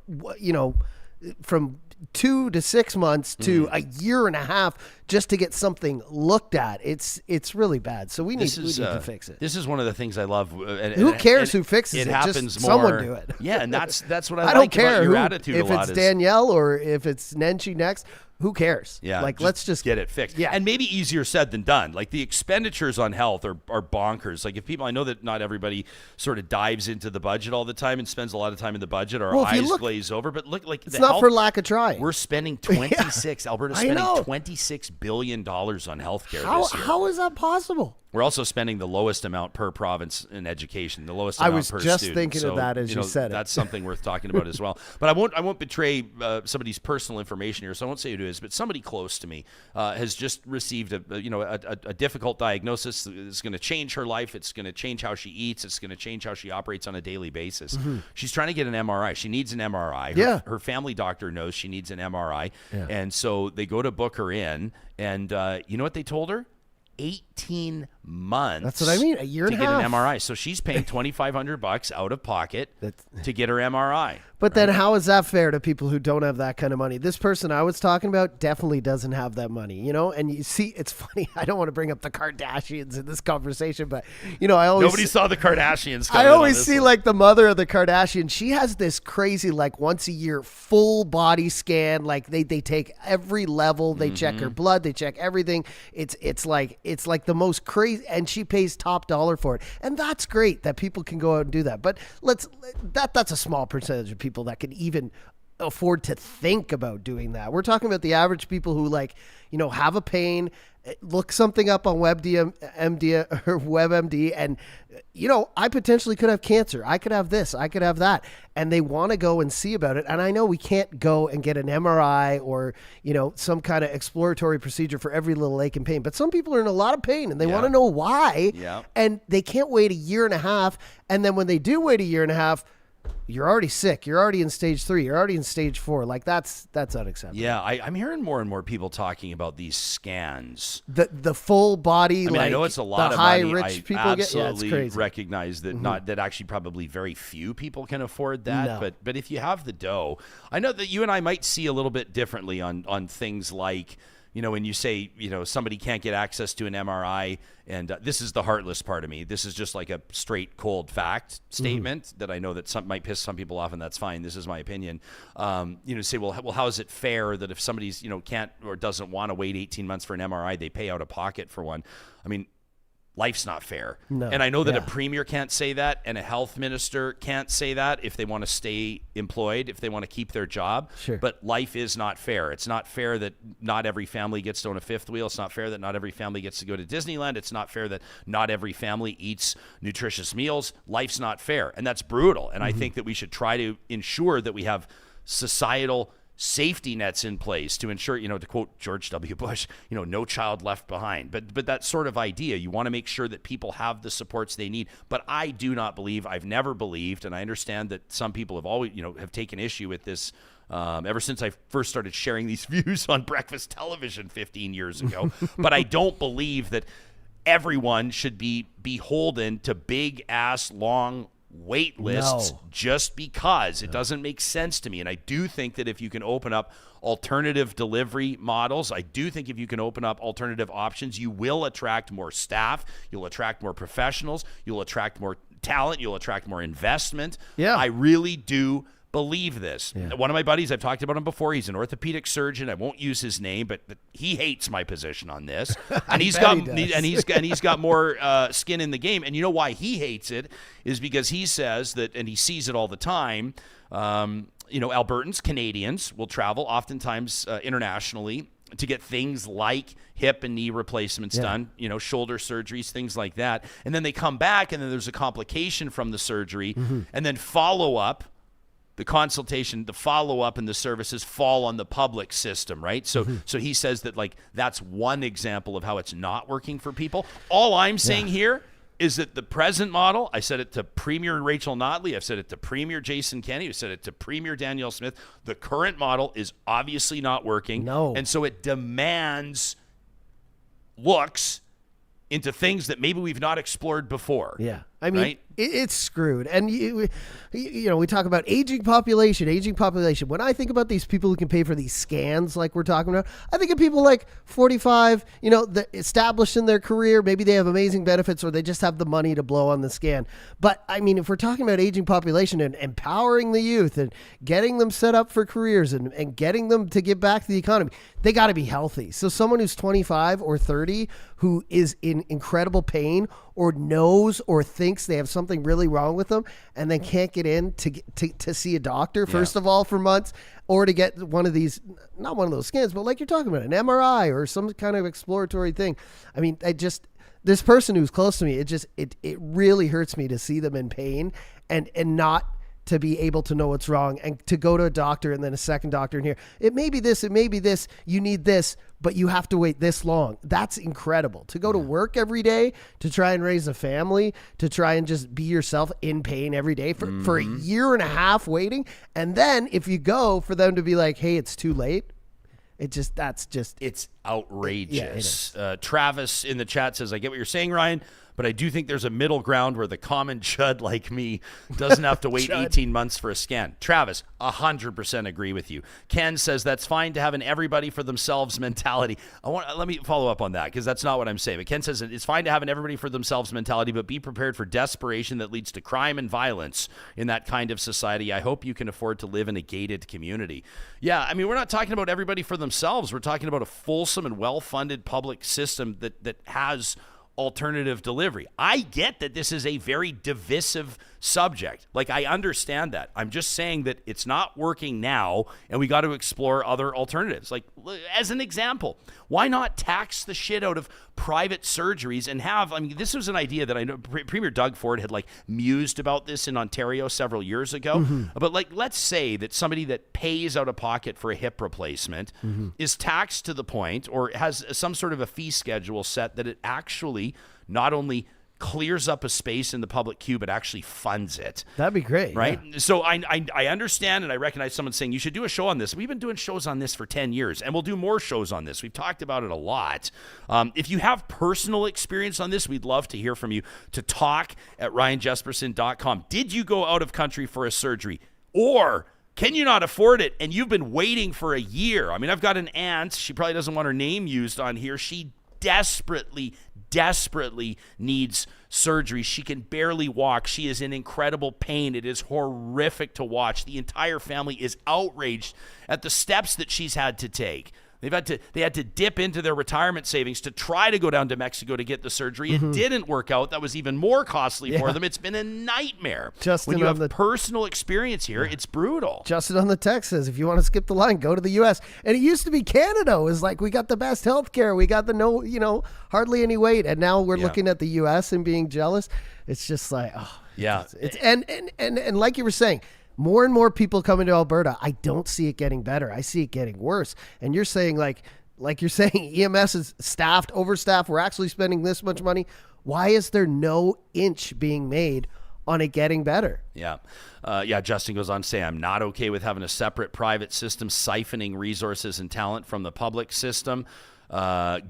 2 to 6 months to a year and a half just to get something looked at. It's really bad. So we need to fix it. This is one of the things I love. Who cares who fixes it? It happens just more. Someone do it. Yeah, and that's what I like don't care about your attitude if a lot. If it's Danielle or if it's Nenshi next. Who cares? Yeah, let's just get it fixed. Yeah, and maybe easier said than done. Like the expenditures on health are bonkers. Like if people, I know that not everybody sort of dives into the budget all the time and spends a lot of time in the budget. Our eyes glaze over. But look, like it's not for lack of trying. We're spending Alberta's spending $26 billion on healthcare this year. How is that possible? We're also spending the lowest amount per province in education, the lowest amount per student. I was just thinking of that as you said it. That's something worth talking about as well. But I won't betray somebody's personal information here, so I won't say who it is. But somebody close to me has just received a difficult diagnosis. It's going to change her life. It's going to change how she eats. It's going to change how she operates on a daily basis. She's trying to get an MRI. She needs an MRI. Her family doctor knows she needs an MRI, and so they go to book her in. And you know what they told her? 18 months. That's what I mean. A year and a half to get an MRI. So she's paying $2,500 out of pocket to get her MRI. But then how is that fair to people who don't have that kind of money? This person I was talking about definitely doesn't have that money, you know? And you see, it's funny. I don't want to bring up the Kardashians in this conversation, but, you know, Nobody saw the Kardashians. I always see like the mother of the Kardashians. She has this crazy, like once a year, full body scan. Like they take every level. They check her blood. They check everything. It's like the most crazy, and she pays top dollar for it. And that's great that people can go out and do that. But that's a small percentage of people that can even afford to think about doing that. We're talking about the average people who, like, you know, have a pain, look something up on WebMD, and, you know, I potentially could have cancer. I could have this. I could have that. And they want to go and see about it. And I know we can't go and get an MRI or, you know, some kind of exploratory procedure for every little ache and pain. But some people are in a lot of pain and they want to know why. Yeah. And they can't wait a year and a half. And then when they do wait a year and a half, you're already sick. You're already in stage 3. You're already in stage 4. Like that's unacceptable. Yeah, I'm hearing more and more people talking about these scans. The full body. I mean, I know it's a lot of high money. Rich people absolutely get. Yeah, it's crazy. Recognize that that actually probably very few people can afford that. No. But if you have the dough, I know that you and I might see a little bit differently on things like, you know, when you say, you know, somebody can't get access to an MRI, and this is the heartless part of me. This is just like a straight, cold fact statement that I know that might piss some people off, and that's fine. This is my opinion. You know, say, well, how is it fair that if somebody's, you know, can't or doesn't want to wait 18 months for an MRI, they pay out of pocket for one? I mean, life's not fair. No. And I know that a premier can't say that, and a health minister can't say that if they want to stay employed, if they want to keep their job. Sure. But life is not fair. It's not fair that not every family gets to own a fifth wheel. It's not fair that not every family gets to go to Disneyland. It's not fair that not every family eats nutritious meals. Life's not fair, and that's brutal. And I think that we should try to ensure that we have societal safety nets in place to ensure, you know, to quote George W. Bush, you know, no child left behind. But that sort of idea, you want to make sure that people have the supports they need. But I do not believe, I've never believed, and I understand that some people have always, you know, have taken issue with this ever since I first started sharing these views on breakfast television 15 years ago. But I don't believe that everyone should be beholden to big ass long wait lists just because it doesn't make sense to me. And I do think that if you can open up alternative delivery models, I do think if you can open up alternative options, you will attract more staff, you'll attract more professionals, you'll attract more talent, you'll attract more investment. Yeah. I really do believe this. Yeah. One of my buddies, I've talked about him before, he's an orthopedic surgeon. I won't use his name, but he hates my position on this. And he's got more skin in the game. And you know why he hates it is because he says that, and he sees it all the time, you know, Albertans, Canadians will travel oftentimes internationally to get things like hip and knee replacements done, you know, shoulder surgeries, things like that. And then they come back and then there's a complication from the surgery and then follow up. The consultation, the follow-up, and the services fall on the public system, right? So so he says that, like, that's one example of how it's not working for people. All I'm saying here is that the present model, I said it to Premier Rachel Notley, I've said it to Premier Jason Kenney, I've said it to Premier Danielle Smith, the current model is obviously not working. No. And so it demands looks into things that maybe we've not explored before. Yeah. I mean, right? It's screwed. And, you know, we talk about aging population. When I think about these people who can pay for these scans like we're talking about, I think of people like 45, you know, established in their career. Maybe they have amazing benefits or they just have the money to blow on the scan. But, I mean, if we're talking about aging population and empowering the youth and getting them set up for careers and getting them to give back to the economy, they got to be healthy. So someone who's 25 or 30 who is in incredible pain or knows or thinks they have something really wrong with them and then can't get in to see a doctor, first of all, for months, or to get one of these, not one of those scans, but like you're talking about, an MRI or some kind of exploratory thing. I mean, this person who's close to me, it really hurts me to see them in pain and not to be able to know what's wrong and to go to a doctor and then a second doctor in here. It may be this, you need this, but you have to wait this long. That's incredible. To go to work every day, to try and raise a family, to try and just be yourself in pain every day for a year and a half waiting. And then if you go for them to be like, hey, it's too late. It's outrageous. Yeah, it is. Travis in the chat says, I get what you're saying, Ryan, but I do think there's a middle ground where the common chud like me doesn't have to wait 18 months for a scan. Travis, 100% agree with you. Ken says that's fine to have an everybody for themselves mentality. Let me follow up on that because that's not what I'm saying. But Ken says it's fine to have an everybody for themselves mentality, but be prepared for desperation that leads to crime and violence in that kind of society. I hope you can afford to live in a gated community. Yeah, I mean, we're not talking about everybody for themselves. We're talking about a fulsome and well-funded public system that has alternative delivery. I get that this is a very divisive subject. Like, I understand that. I'm just saying that it's not working now, and we got to explore other alternatives. Like, as an example, why not tax the shit out of private surgeries and have, I mean, this was an idea that I know Premier Doug Ford had like mused about this in Ontario several years ago. But like, let's say that somebody that pays out of pocket for a hip replacement is taxed to the point or has some sort of a fee schedule set that it actually not only clears up a space in the public queue, but actually funds it. That'd be great. Right? Yeah. So I understand and I recognize someone saying you should do a show on this. We've been doing shows on this for 10 years and we'll do more shows on this. We've talked about it a lot. If you have personal experience on this, we'd love to hear from you. To talk at ryanjesperson.com. Did you go out of country for a surgery? Or can you not afford it and you've been waiting for a year? I mean, I've got an aunt. She probably doesn't want her name used on here. She desperately needs surgery. She can barely walk. She is in incredible pain. It is horrific to watch. The entire family is outraged at the steps that she's had to take. They had to dip into their retirement savings to try to go down to Mexico to get the surgery. It didn't work out. That was even more costly for them. It's been a nightmare. Justin, when you have personal experience here, it's brutal. Justin on the text says, if you want to skip the line, go to the U.S. And it used to be Canada. It was like, we got the best health care. We got the hardly any wait. And now we're looking at the U.S. and being jealous. It's just like, and like you were saying, more and more people coming to Alberta. I don't see it getting better. I see it getting worse. And you're saying like you're saying EMS is staffed, overstaffed. We're actually spending this much money. Why is there no inch being made on it getting better? Yeah. Justin goes on to say, I'm not okay with having a separate private system siphoning resources and talent from the public system.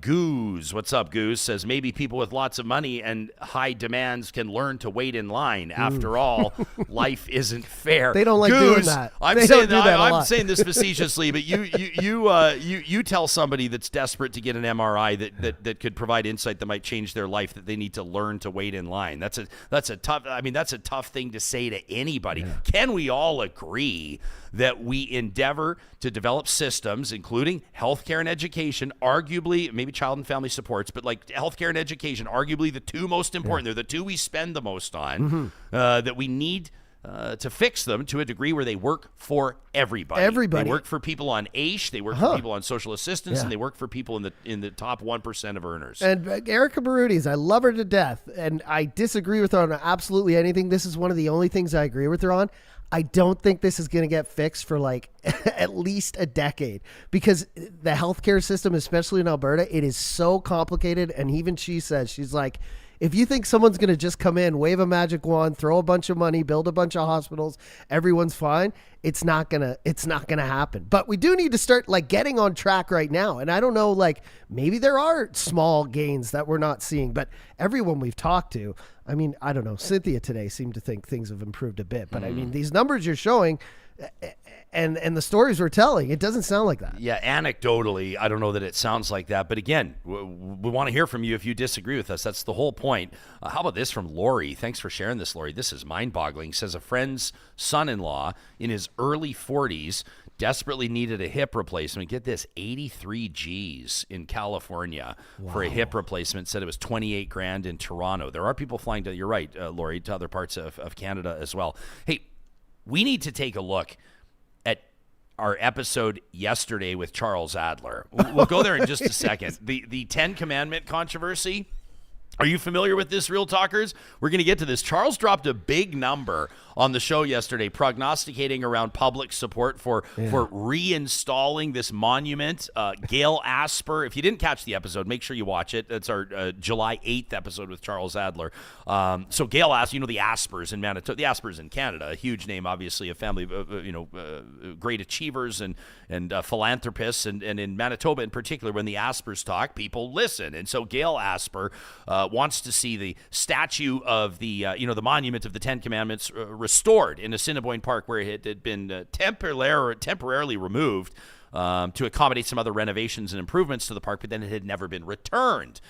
Goose, what's up, Goose? Says maybe people with lots of money and high demands can learn to wait in line. After all, life isn't fair. They don't like Goose, doing that. I'm saying this facetiously, but you tell somebody that's desperate to get an MRI that could provide insight that might change their life that they need to learn to wait in line. That's a tough thing to say to anybody. Yeah. Can we all agree that we endeavor to develop systems, including healthcare and education, arguably, maybe child and family supports, but like healthcare and education, arguably the two most important. They're the two we spend the most on, that we need to fix them to a degree where they work for everybody. They work for people on AISH, they work for people on social assistance, and they work for people in the top 1% of earners. And Erica Barudis, I love her to death, and I disagree with her on absolutely anything. This is one of the only things I agree with her on. I don't think this is going to get fixed for like at least a decade because the healthcare system, especially in Alberta, it is so complicated. And even she says, she's like, if you think someone's going to just come in, wave a magic wand, throw a bunch of money, build a bunch of hospitals, everyone's fine, it's not going to happen. But we do need to start like getting on track right now. And I don't know, like maybe there are small gains that we're not seeing, but everyone we've talked to, I mean, I don't know. Cynthia today seemed to think things have improved a bit, but I mean, these numbers you're showing and the stories we're telling, it doesn't sound like that. Yeah, anecdotally, I don't know that it sounds like that. But again, we want to hear from you if you disagree with us. That's the whole point. How about this from Lori? Thanks for sharing this, Lori. This is mind-boggling. Says a friend's son-in-law in his early 40s desperately needed a hip replacement. Get this, 83 G's in California for a hip replacement. Said it was 28 grand in Toronto. There are people flying to, you're right, Lori, to other parts of Canada as well. Hey, we need to take a look at our episode yesterday with Charles Adler. We'll go there in just a second. The 10 Commandment controversy. Are you familiar with this, Real Talkers? We're going to get to this. Charles dropped a big number on the show yesterday, prognosticating around public support for reinstalling this monument. Gail Asper, if you didn't catch the episode, make sure you watch it. It's our July 8th episode with Charles Adler. So Gail Asper, the Aspers in Manitoba, the Aspers in Canada, a huge name, obviously, a family of great achievers and philanthropists. And in Manitoba in particular, when the Aspers talk, people listen. And so Gail Asper wants to see the statue of the monument of the Ten Commandments restored in Assiniboine Park, where it had been temporarily removed to accommodate some other renovations and improvements to the park, but then it had never been returned.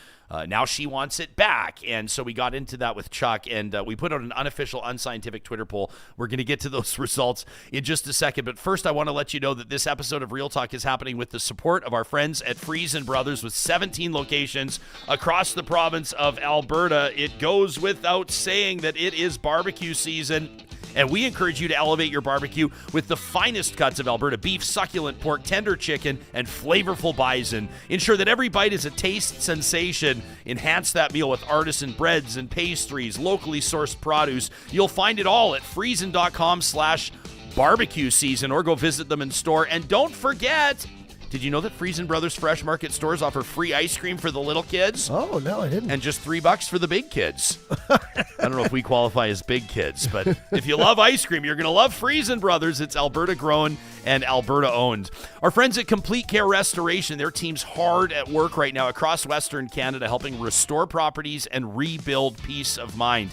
Now she wants it back, and so we got into that with Chuck, and we put out an unofficial, unscientific Twitter poll. We're going to get to those results in just a second, but first I want to let you know that this episode of Real Talk is happening with the support of our friends at Friesen Brothers with 17 locations across the province of Alberta. It goes without saying that it is barbecue season, and we encourage you to elevate your barbecue with the finest cuts of Alberta beef, succulent pork, tender chicken, and flavorful bison. Ensure that every bite is a taste sensation. Enhance that meal with artisan breads and pastries, locally sourced produce. You'll find it all at friesen.com/barbecue season, or go visit them in store. And don't forget, did you know that Friesen Brothers Fresh Market stores offer free ice cream for the little kids? Oh, no, I didn't. And just $3 for the big kids. I don't know if we qualify as big kids, but if you love ice cream, you're going to love Friesen Brothers. It's Alberta grown and Alberta owned. Our friends at Complete Care Restoration, their team's hard at work right now across Western Canada, helping restore properties and rebuild peace of mind.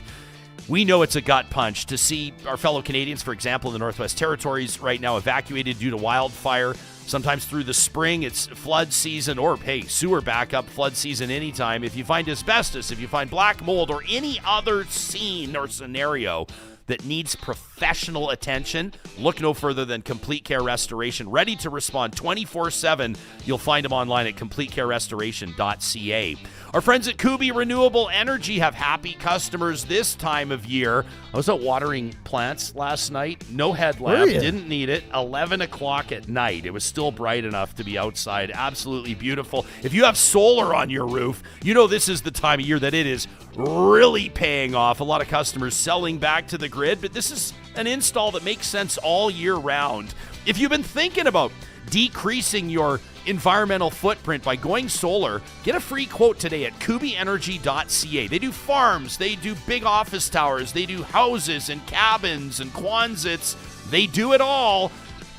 We know it's a gut punch to see our fellow Canadians, for example, in the Northwest Territories right now evacuated due to wildfire. Sometimes through the spring, it's flood season, or, hey, sewer backup, flood season anytime. If you find asbestos, if you find black mold, or any other scene or scenario that needs professional attention, look no further than Complete Care Restoration, ready to respond 24/7. You'll find them online at completecarerestoration.ca. Our friends at Kubi Renewable Energy have happy customers this time of year. I was out watering plants last night. No headlamp, didn't need it. 11 o'clock at night. It was still bright enough to be outside. Absolutely beautiful. If you have solar on your roof, you know this is the time of year that it is really paying off. A lot of customers selling back to the grid, but this is an install that makes sense all year round. If you've been thinking about decreasing your environmental footprint by going solar, get a free quote today at kubienergy.ca. They do farms, they do big office towers, they do houses and cabins and Quonsets. They do it all.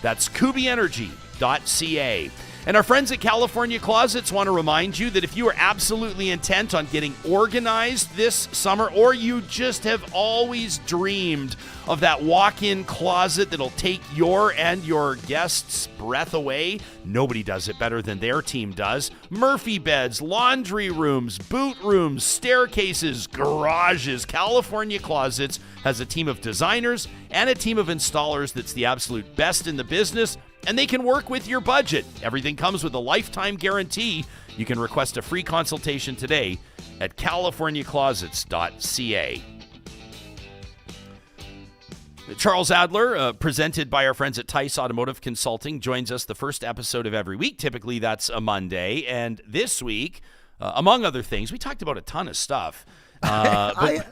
That's kubienergy.ca. And our friends at California Closets want to remind you that if you are absolutely intent on getting organized this summer, or you just have always dreamed of that walk-in closet that'll take your and your guests' breath away, nobody does it better than their team does. Murphy beds, laundry rooms, boot rooms, staircases, garages. California Closets has a team of designers and a team of installers that's the absolute best in the business, and they can work with your budget. Everything comes with a lifetime guarantee. You can request a free consultation today at californiaclosets.ca. Charles Adler, presented by our friends at Tice Automotive Consulting, joins us the first episode of every week. Typically, that's a Monday. And this week, among other things, we talked about a ton of stuff. I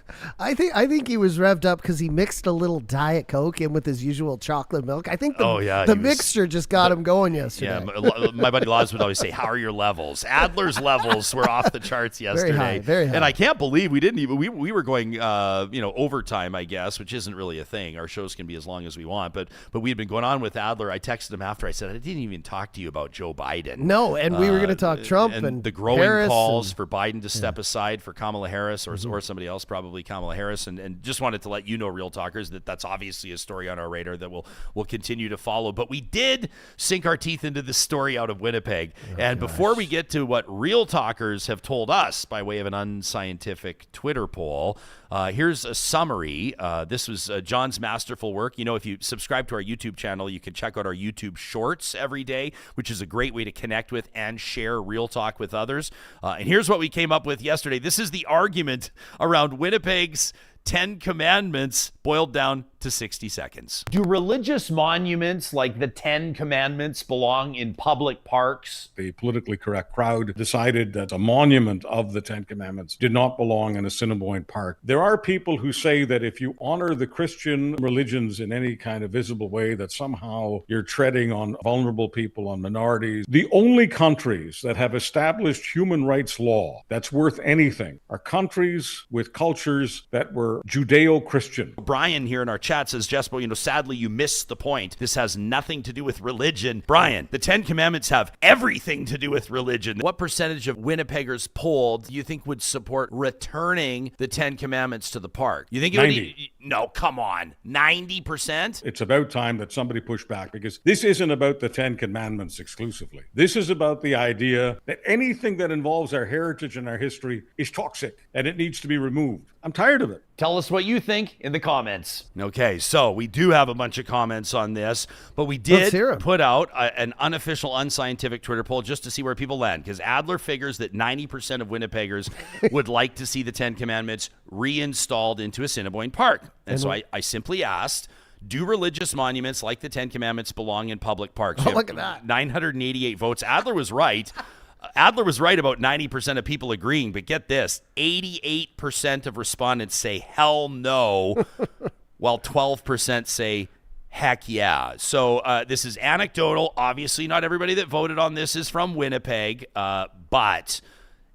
think he was revved up because he mixed a little Diet Coke in with his usual chocolate milk. I think the mixture just got him going yesterday. Yeah, my buddy Laws would always say, "How are your levels?" Adler's levels were off the charts yesterday. Very high. And I can't believe we didn't even we were going overtime, I guess, which isn't really a thing. Our shows can be as long as we want, but we had been going on with Adler. I texted him after. I said, "I didn't even talk to you about Joe Biden." No, and we were going to talk Trump and the growing Harris calls for Biden to step aside for Kamala Harris or somebody else, probably Kamala Harris, and just wanted to let you know, Real Talkers, that that's obviously a story on our radar that we'll continue to follow. But we did sink our teeth into this story out of Winnipeg. Before we get to what Real Talkers have told us by way of an unscientific Twitter poll, here's a summary. This was John's masterful work. You know, if you subscribe to our YouTube channel, you can check out our YouTube Shorts every day, which is a great way to connect with and share Real Talk with others. And here's what we came up with yesterday. This is the argument around Winnipeg's 10 Commandments boiled down to to 60 seconds. Do religious monuments like the Ten Commandments belong in public parks? The politically correct crowd decided that a monument of the Ten Commandments did not belong in a Assiniboine park. There are people who say that if you honor the Christian religions in any kind of visible way, that somehow you're treading on vulnerable people, on minorities. The only countries that have established human rights law that's worth anything are countries with cultures that were Judeo-Christian. Brian here in our chat says, Jespo, sadly you missed the point. This has nothing to do with religion. Brian, the Ten Commandments have everything to do with religion. What percentage of Winnipeggers polled do you think would support returning the Ten Commandments to the park? You think it 90. would? No, come on. 90%? It's about time that somebody pushed back, because this isn't about the Ten Commandments exclusively. This is about the idea that anything that involves our heritage and our history is toxic and it needs to be removed. I'm tired of it. Tell us what you think in the comments. Okay, so we do have a bunch of comments on this, but we Let's hear 'em. did put out an unofficial, unscientific Twitter poll just to see where people land, because Adler figures that 90% of Winnipeggers would like to see the Ten Commandments reinstalled into Assiniboine Park. And so I simply asked, do religious monuments like the Ten Commandments belong in public parks? Oh, look at that. 988 votes. Adler was right. Adler was right about 90% of people agreeing, but get this, 88% of respondents say hell no, while 12% say heck yeah. So this is anecdotal. Obviously, not everybody that voted on this is from Winnipeg, but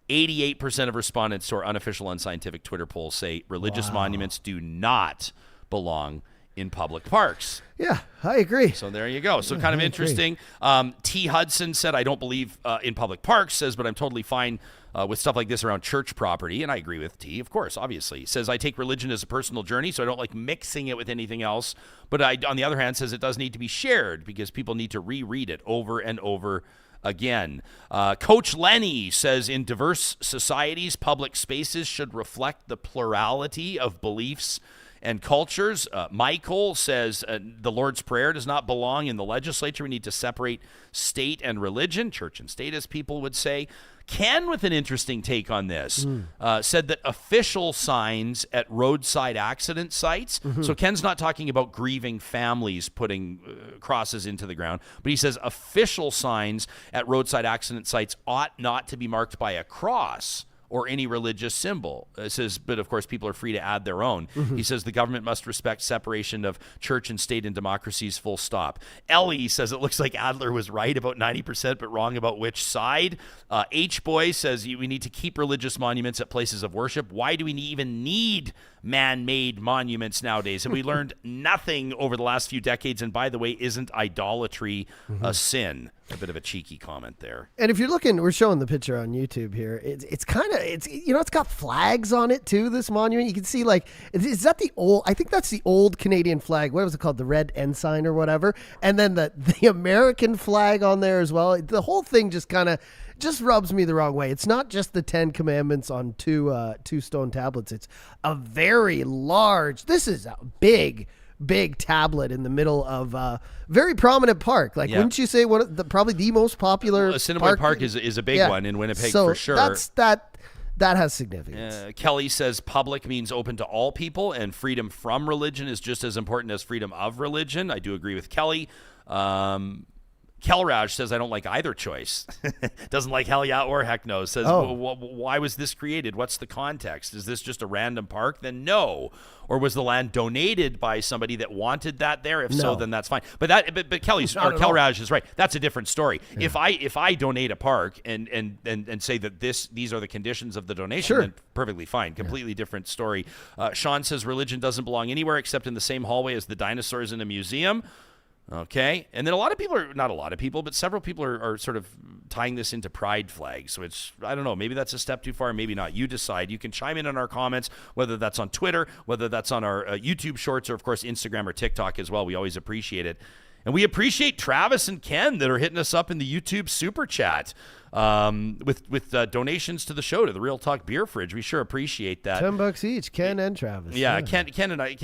88% of respondents to our unofficial unscientific Twitter poll say religious monuments do not belong in public parks. Yeah, I agree. So there you go. So kind of interesting. T. Hudson said, I don't believe in public parks, says, but I'm totally fine with stuff like this around church property. And I agree with T, of course, obviously. Says, I take religion as a personal journey, so I don't like mixing it with anything else. But on the other hand, says it does need to be shared because people need to reread it over and over again. Coach Lenny says, in diverse societies, public spaces should reflect the plurality of beliefs and cultures. Michael says the Lord's Prayer does not belong in the legislature. We need to separate state and religion, church and state, as people would say. Ken, with an interesting take on this, said that official signs at roadside accident sites, so Ken's not talking about grieving families putting crosses into the ground, but he says official signs at roadside accident sites ought not to be marked by a cross or any religious symbol. It says, but of course, people are free to add their own. He says the government must respect separation of church and state in democracies, full stop. Ellie says it looks like Adler was right about 90%, but wrong about which side. H-Boy says we need to keep religious monuments at places of worship. Why do we even need man-made monuments nowadays? Have we learned nothing over the last few decades? And by the way, isn't idolatry a sin? A bit of a cheeky comment there. And if you're looking, we're showing the picture on YouTube here. It's kind of, it's got flags on it too, this monument. You can see, like, is that the old, I think that's the old Canadian flag. What was it called? The red ensign or whatever. And then the American flag on there as well. The whole thing just rubs me the wrong way. It's not just the Ten Commandments on two stone tablets. It's a very large, this is a big tablet in the middle of a very prominent park. Like, wouldn't you say probably the most popular Assiniboine Park is a big one in Winnipeg, for sure. That has significance. Kelly says public means open to all people, and freedom from religion is just as important as freedom of religion. I do agree with Kelly. Kelraj says, I don't like either choice. Doesn't like hell yeah or heck no. Says, why was this created? What's the context? Is this just a random park? Then no. Or was the land donated by somebody that wanted that there? If so, then that's fine. But Kelraj is right. That's a different story. Yeah. If I donate a park and say that these are the conditions of the donation, then perfectly fine. Completely different story. Sean says religion doesn't belong anywhere except in the same hallway as the dinosaurs in a museum. Okay. And then several people are sort of tying this into pride flags. So it's, I don't know, maybe that's a step too far, maybe not. You decide. You can chime in our comments, whether that's on Twitter, whether that's on our YouTube shorts, or of course Instagram or TikTok as well. We always appreciate it. And we appreciate Travis and Ken that are hitting us up in the YouTube super chat with donations to the show, to the Real Talk Beer Fridge. We sure appreciate that. $10 each, Ken and Travis. Yeah. Ken and I,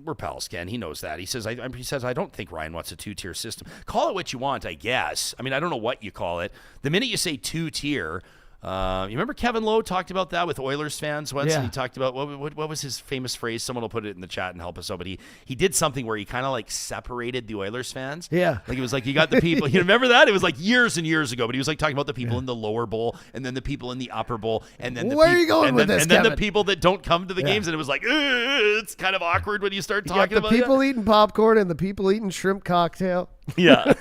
we're pals, Ken. He knows that. He says, I don't think Ryan wants a two-tier system. Call it what you want, I guess. I mean, I don't know what you call it. The minute you say two-tier, You remember Kevin Lowe talked about that with Oilers fans once? Yeah. And he talked about, what was his famous phrase? Someone will put it in the chat and help us out. But he did something where he kind of like separated the Oilers fans. Yeah. Like it was like you got the people, you remember that? It was like years and years ago, but he was like talking about the people in the lower bowl and then the people in the upper bowl. And then Where are you going with this, And then the Kevin? people that don't come to the games. And it was like, it's kind of awkward when you start You talking got the about people eating popcorn and the people eating shrimp cocktail. Yeah.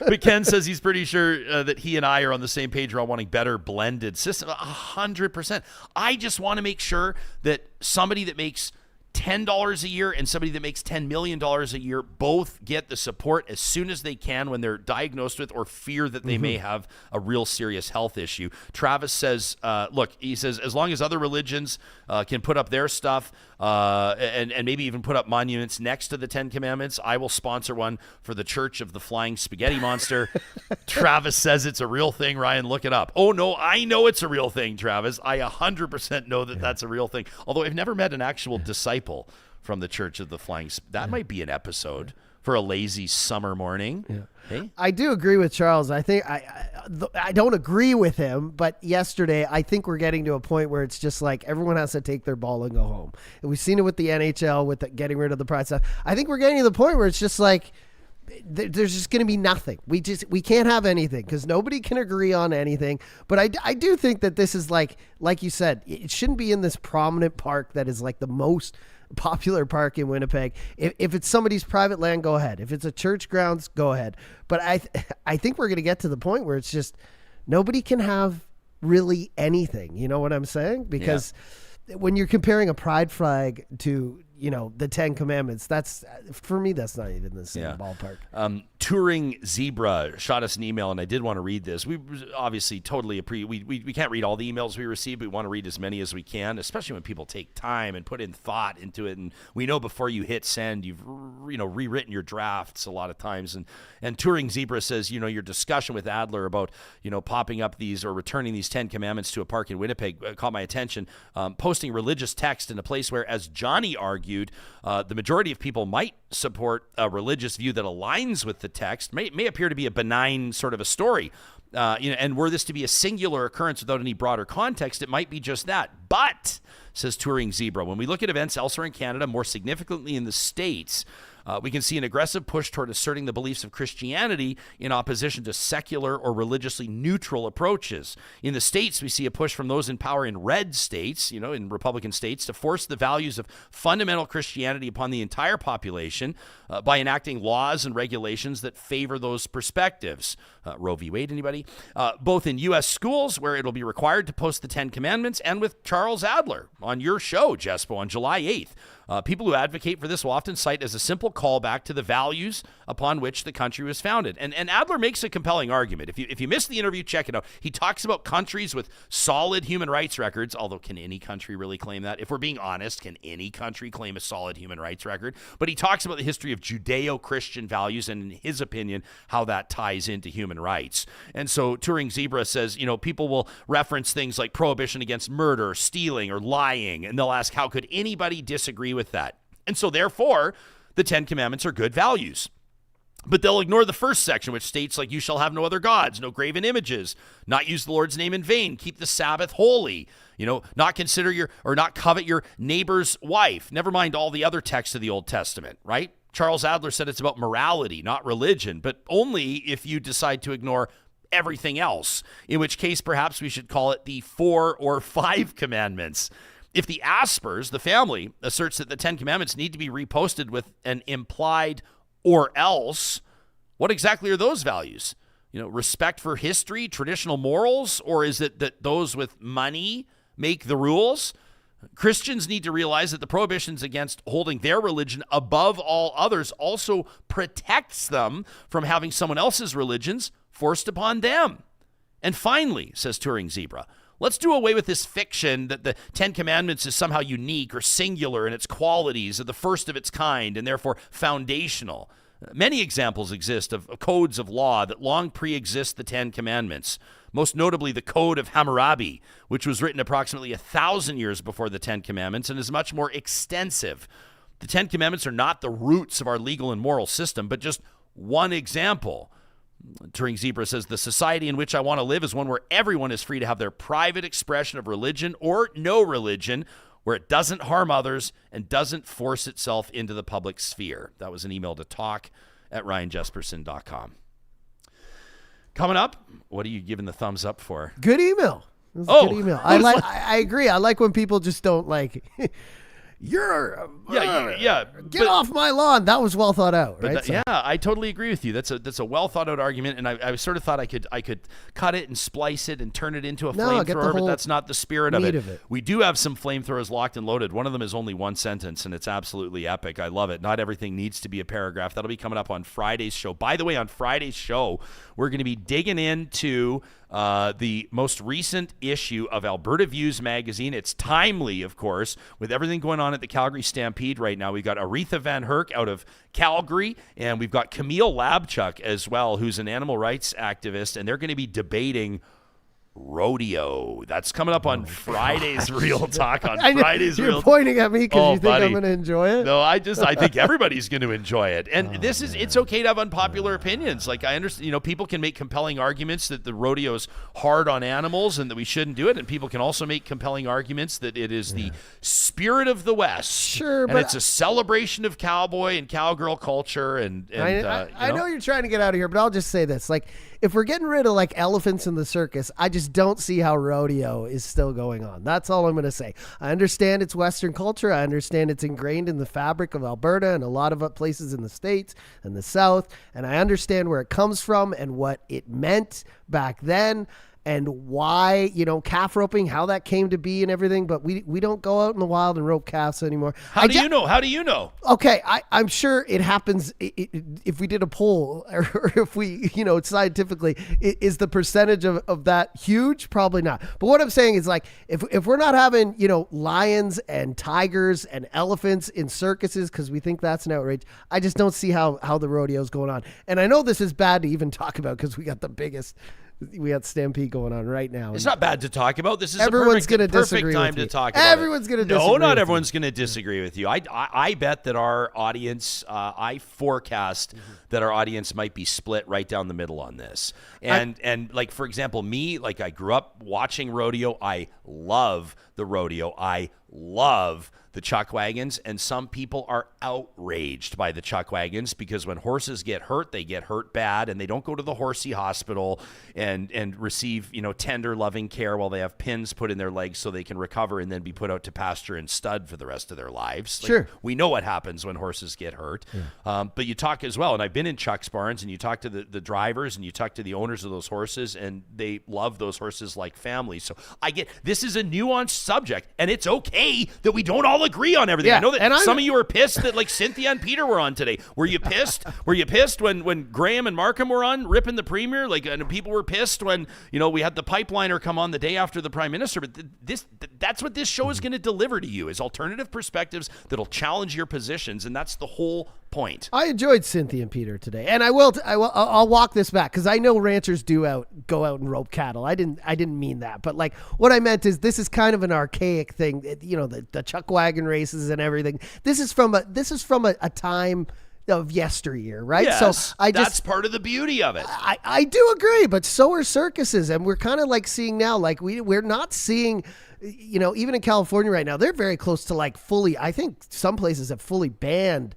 But Ken says he's pretty sure that he and I are on the same page. We're all wanting better blended system. 100%. I just want to make sure that somebody that makes $10 a year and somebody that makes $10 million a year both get the support as soon as they can when they're diagnosed with or fear that they may have a real serious health issue. Travis says, look, he says, as long as other religions can put up their stuff and maybe even put up monuments next to the 10 Commandments, I will sponsor one for the Church of the Flying Spaghetti Monster. Travis says it's a real thing. Ryan, look it up. Oh, no, I know it's a real thing, Travis. I 100% know that that's a real thing. Although I've never met an actual disciple from the Church of the Flying That might be an episode for a lazy summer morning. Yeah. Hey? I do agree with Charles. I think I don't agree with him, but yesterday I think we're getting to a point where it's just like everyone has to take their ball and go home. And we've seen it with the NHL with getting rid of the pride stuff. I think we're getting to the point where it's just like there's just going to be nothing. We can't have anything because nobody can agree on anything. But I do think that this is like you said, it shouldn't be in this prominent park that is like the most popular park in Winnipeg. If it's somebody's private land, go ahead. If it's a church grounds, go ahead. But I think we're going to get to the point where it's just nobody can have really anything. You know what I'm saying? Because when you're comparing a pride flag to, the 10 Commandments, for me, that's not even the same ballpark. Touring Zebra shot us an email, and I did want to read this. We obviously totally we can't read all the emails we receive, but we want to read as many as we can, especially when people take time and put in thought into it. And we know before you hit send, you've rewritten your drafts a lot of times. And Touring Zebra says, your discussion with Adler about, popping up these or returning these 10 Commandments to a park in Winnipeg caught my attention. Posting religious text in a place where, as Johnny argued, the majority of people might support a religious view that aligns with the text may appear to be a benign sort of a story. And were this to be a singular occurrence without any broader context, it might be just that. But, says Touring Zebra, when we look at events elsewhere in Canada, more significantly in the States, we can see an aggressive push toward asserting the beliefs of Christianity in opposition to secular or religiously neutral approaches. In the States, we see a push from those in power in red states, in Republican states, to force the values of fundamental Christianity upon the entire population by enacting laws and regulations that favor those perspectives. Roe v. Wade, anybody? Both in U.S. schools, where it'll be required to post the 10 Commandments, and with Charles Adler on your show, Jespo, on July 8th. People who advocate for this will often cite as a simple callback to the values upon which the country was founded. And Adler makes a compelling argument. If you missed the interview, check it out. He talks about countries with solid human rights records, although can any country really claim that? If we're being honest, can any country claim a solid human rights record? But he talks about the history of Judeo-Christian values and, in his opinion, how that ties into human rights. And so Touring Zebra says, people will reference things like prohibition against murder, stealing, or lying, and they'll ask, how could anybody disagree with that? And so therefore, the 10 Commandments are good values. But they'll ignore the first section, which states like, you shall have no other gods, no graven images, not use the Lord's name in vain, keep the Sabbath holy, not not covet your neighbor's wife. Never mind all the other texts of the Old Testament, right? Charles Adler said it's about morality, not religion, but only if you decide to ignore everything else, in which case perhaps we should call it the 4 or 5 commandments. If the Aspers, the family, asserts that the 10 Commandments need to be reposted with an implied or else, what exactly are those values? Respect for history, traditional morals, or is it that those with money make the rules? Christians need to realize that the prohibitions against holding their religion above all others also protects them from having someone else's religions forced upon them. And finally, says Touring Zebra, let's do away with this fiction that the 10 Commandments is somehow unique or singular in its qualities, or the first of its kind, and therefore foundational. Many examples exist of codes of law that long pre-exist the 10 Commandments, most notably the Code of Hammurabi, which was written approximately 1,000 years before the 10 Commandments and is much more extensive. The 10 Commandments are not the roots of our legal and moral system, but just one example. Touring Zebra says, the society in which I want to live is one where everyone is free to have their private expression of religion or no religion, where it doesn't harm others and doesn't force itself into the public sphere. That was an email to talk@ryanjesperson.com. Coming up, what are you giving the thumbs up for? Good email. It was a good email. I agree. I like when people just don't like... Get off my lawn. That was well thought out, right? Yeah, I totally agree with you. That's a well thought out argument, and I sort of thought I could cut it and splice it and turn it into a flamethrower, but that's not the spirit of it. We do have some flamethrowers locked and loaded. One of them is only one sentence, and it's absolutely epic. I love it. Not everything needs to be a paragraph. That'll be coming up on Friday's show. By the way, on Friday's show, we're going to be digging into the most recent issue of Alberta Views magazine. It's timely, of course, with everything going on at the Calgary Stampede right now. We've got Aretha Van Herk out of Calgary, and we've got Camille Labchuk as well, who's an animal rights activist, and they're going to be debating rodeo. That's coming up on Friday's Real Talk. You're pointing at me because you think I'm going to enjoy it? No, I think everybody's going to enjoy it. And it's okay to have unpopular opinions. Like, I understand, people can make compelling arguments that the rodeo is hard on animals and that we shouldn't do it. And people can also make compelling arguments that it is the spirit of the West. Sure, and but it's a celebration of cowboy and cowgirl culture. And I know you're trying to get out of here, but I'll just say this. Like, if we're getting rid of like elephants in the circus, I just don't see how rodeo is still going on. That's all I'm going to say. I understand it's Western culture. I understand it's ingrained in the fabric of Alberta and a lot of places in the States and the South. And I understand where it comes from and what it meant back then. And why, calf roping, how that came to be and everything. But we don't go out in the wild and rope calves anymore. How do you know? How do you know? Okay, I'm sure it happens if we did a poll or if we, scientifically, is the percentage of that huge? Probably not. But what I'm saying is, like, if we're not having, lions and tigers and elephants in circuses because we think that's an outrage, I just don't see how the rodeo is going on. And I know this is bad to even talk about because we got Stampede going on right now. It's not bad to talk about. This is everyone's a perfect time to talk about Everyone's going to disagree. No, not everyone's going to disagree with you. I bet that our audience, I forecast that our audience might be split right down the middle on this. And like, for example, me, like, I grew up watching rodeo. I love the rodeo. I love the chuck wagons, and some people are outraged by the chuck wagons because when horses get hurt, they get hurt bad, and they don't go to the horsey hospital and receive, tender, loving care while they have pins put in their legs so they can recover and then be put out to pasture and stud for the rest of their lives. Sure. We know what happens when horses get hurt. Yeah. But you talk as well, and I've been in chuck's barns, and you talk to the drivers, and you talk to the owners of those horses, and they love those horses like family. So I get, this is a nuanced subject, and it's okay that we don't all agree on everything. Yeah, I know that some of you are pissed that, like, Cynthia and Peter were on today. Were you pissed? Were you pissed when Graham and Markham were on ripping the Premier? Like, and people were pissed when, we had the pipeliner come on the day after the Prime Minister. But that's what this show is going to deliver to you, is alternative perspectives that'll challenge your positions, and that's the whole point. I enjoyed Cynthia and Peter today, and I'll walk this back because I know ranchers go out and rope cattle. I didn't mean that, but like what I meant is this is kind of an archaic thing. The chuck wagon races and everything. This is from a time of yesteryear, right? Yes, so that's part of the beauty of it. I do agree, but so are circuses, and we're kind of like seeing now, like we're not seeing. Even in California right now, they're very close to like fully. I think some places have fully banned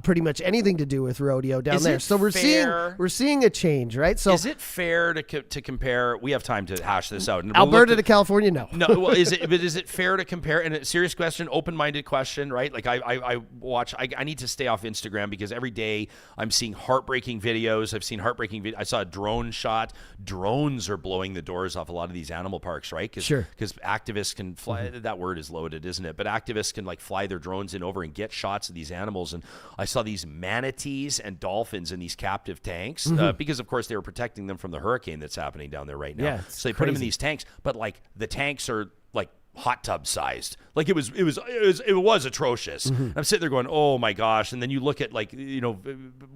pretty much anything to do with rodeo down there. So we're seeing a change, right? So is it fair to compare? We have time to hash this out. Alberta to California, no. No, well, is it fair to compare? And a serious question, open-minded question, right? Like I watch. I need to stay off Instagram because every day I'm seeing heartbreaking videos. I've seen heartbreaking videos. I saw a drone shot. Drones are blowing the doors off a lot of these animal parks, right? Sure. Because activists can fly. That word is loaded, isn't it? But activists can like fly their drones in over and get shots of these animals. And I saw these manatees and dolphins in these captive tanks because, of course, they were protecting them from the hurricane that's happening down there right now. Yeah, so they put them in these tanks, but like the tanks are like hot tub sized. Like it was atrocious. I'm sitting there going, oh my gosh. And then you look at like,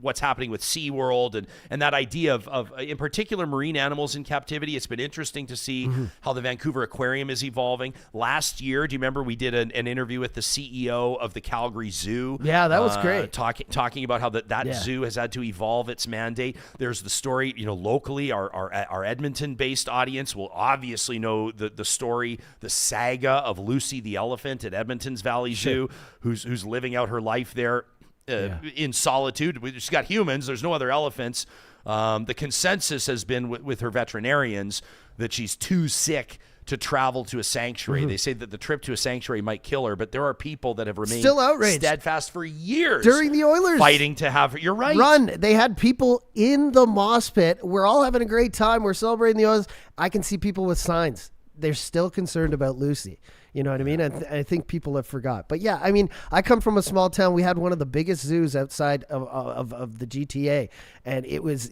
what's happening with SeaWorld and that idea of in particular marine animals in captivity. It's been interesting to see how the Vancouver Aquarium is evolving. Last year, do you remember we did an interview with the CEO of the Calgary Zoo? Yeah, that was great. Talking about how that zoo has had to evolve its mandate. There's the story, locally, our Edmonton-based audience will obviously know the story, the saga of Lucy the elephant at Edmonton's Valley Zoo, who's living out her life there in solitude. She's got humans. There's no other elephants. The consensus has been with her veterinarians that she's too sick to travel to a sanctuary. They say that the trip to a sanctuary might kill her, but there are people that have remained still outraged, steadfast for years during the Oilers fighting to have her. You're right. Run. They had people in the moss pit. We're all having a great time. We're celebrating the Oilers. I can see people with signs. They're still concerned about Lucy. You know what I mean? I think people have forgot. But yeah, I mean, I come from a small town. We had one of the biggest zoos outside of the GTA, and it was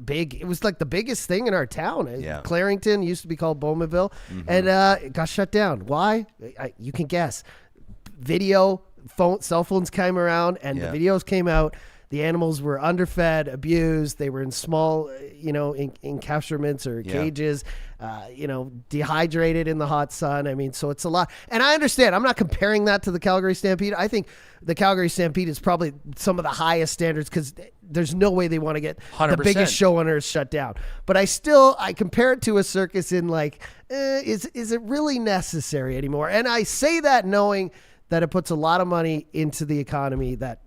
big. It was like the biggest thing in our town. Clarington used to be called Bowmanville, and it got shut down. Why? You can guess. Cell phones came around, and the videos came out. The animals were underfed, abused. They were in small, encapsulments or cages, dehydrated in the hot sun. I mean, so it's a lot. And I understand. I'm not comparing that to the Calgary Stampede. I think the Calgary Stampede is probably some of the highest standards because there's no way they want to get 100%. The biggest show on earth shut down. But I compare it to a circus in like, is it really necessary anymore? And I say that knowing that it puts a lot of money into the economy that,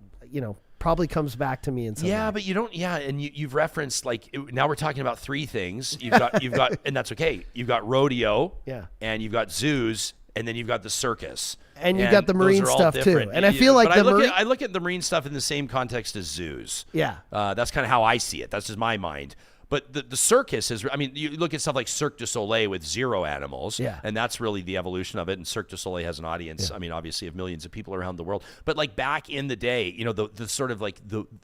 probably comes back to me in some way. But you don't. And you've referenced now we're talking about three things. You've got, and that's okay. You've got rodeo, and you've got zoos, and then you've got the circus, and you've got the marine stuff too. And I feel like I look at the marine stuff in the same context as zoos. Yeah, that's kind of how I see it. That's just my mind. But the circus is, you look at stuff like Cirque du Soleil with 0 animals, and that's really the evolution of it. And Cirque du Soleil has an audience, obviously of millions of people around the world. But like back in the day, the sort of like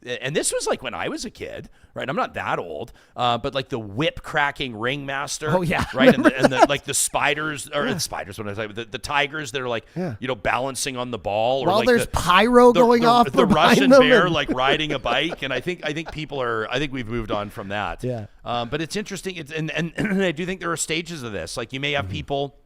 and this was like when I was a kid, right? I'm not that old, but like the whip cracking ringmaster, right? And the spiders, the tigers that are like, balancing on the ball, or while like there's pyro going off, the Russian bear like riding a bike. And I think we've moved on from that. Yeah. But it's interesting. And I do think there are stages of this. Like you may have people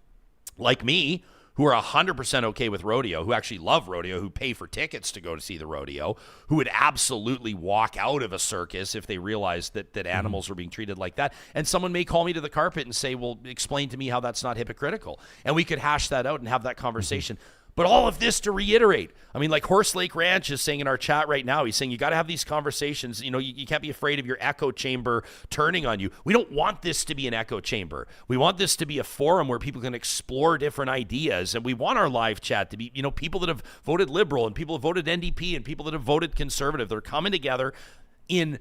like me who are 100% okay with rodeo, who actually love rodeo, who pay for tickets to go to see the rodeo, who would absolutely walk out of a circus if they realized that animals were being treated like that. And someone may call me to the carpet and say, well, explain to me how that's not hypocritical. And we could hash that out and have that conversation. But all of this to reiterate, like Horse Lake Ranch is saying in our chat right now, he's saying you got to have these conversations. You can't be afraid of your echo chamber turning on you. We don't want this to be an echo chamber. We want this to be a forum where people can explore different ideas. And we want our live chat to be, people that have voted Liberal and people have voted NDP and people that have voted Conservative. They're coming together in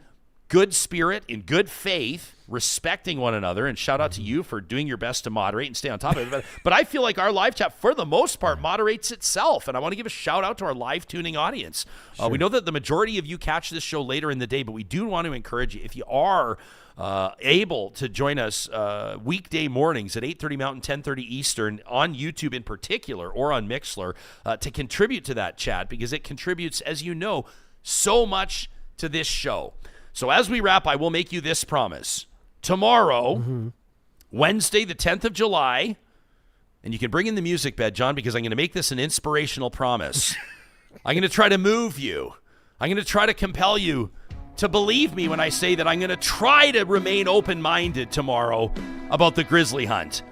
good spirit, in good faith, respecting one another. And shout out to you for doing your best to moderate and stay on top of it. But I feel like our live chat, for the most part, moderates itself. And I want to give a shout out to our live tuning audience. We know that the majority of you catch this show later in the day, but we do want to encourage you, if you are able to join us weekday mornings at 8:30 Mountain, 10:30 Eastern on YouTube in particular, or on Mixlr, to contribute to that chat, because it contributes, as you know, so much to this show. So as we wrap, I will make you this promise. Tomorrow, Wednesday, the 10th of July, and you can bring in the music bed, John, because I'm going to make this an inspirational promise. I'm going to try to move you. I'm going to try to compel you to believe me when I say that I'm going to try to remain open-minded tomorrow about the grizzly hunt.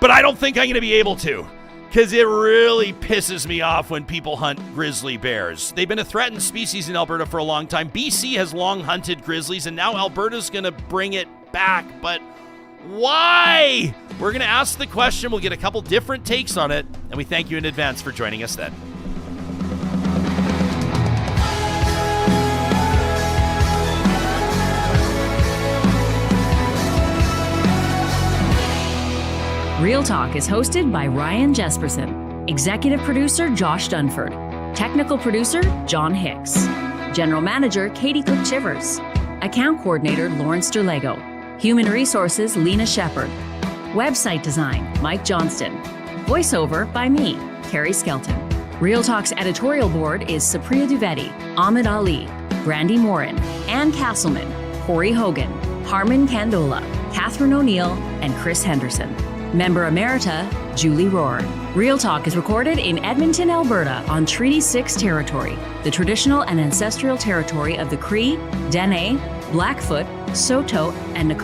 But I don't think I'm going to be able to, because it really pisses me off when people hunt grizzly bears. They've been a threatened species in Alberta for a long time. BC has long hunted grizzlies, and now Alberta's going to bring it back. But why? We're going to ask the question. We'll get a couple different takes on it, and we thank you in advance for joining us then. Real Talk is hosted by Ryan Jesperson, executive producer Josh Dunford, technical producer John Hicks, general manager Katie Cook-Chivers, account coordinator Lawrence Derlego, human resources Lena Shepard, Website design, Mike Johnston. Voiceover by me, Carrie Skelton. Real Talk's editorial board is Supriya Dwivedi, Ahmed Ali, Brandy Morin, Ann Castleman, Corey Hogan, Harmon Candola, Catherine O'Neill, and Chris Henderson. Member Emerita, Julie Rohr. Real Talk is recorded in Edmonton, Alberta on Treaty 6 territory, the traditional and ancestral territory of the Cree, Dene, Blackfoot, Saulteaux, and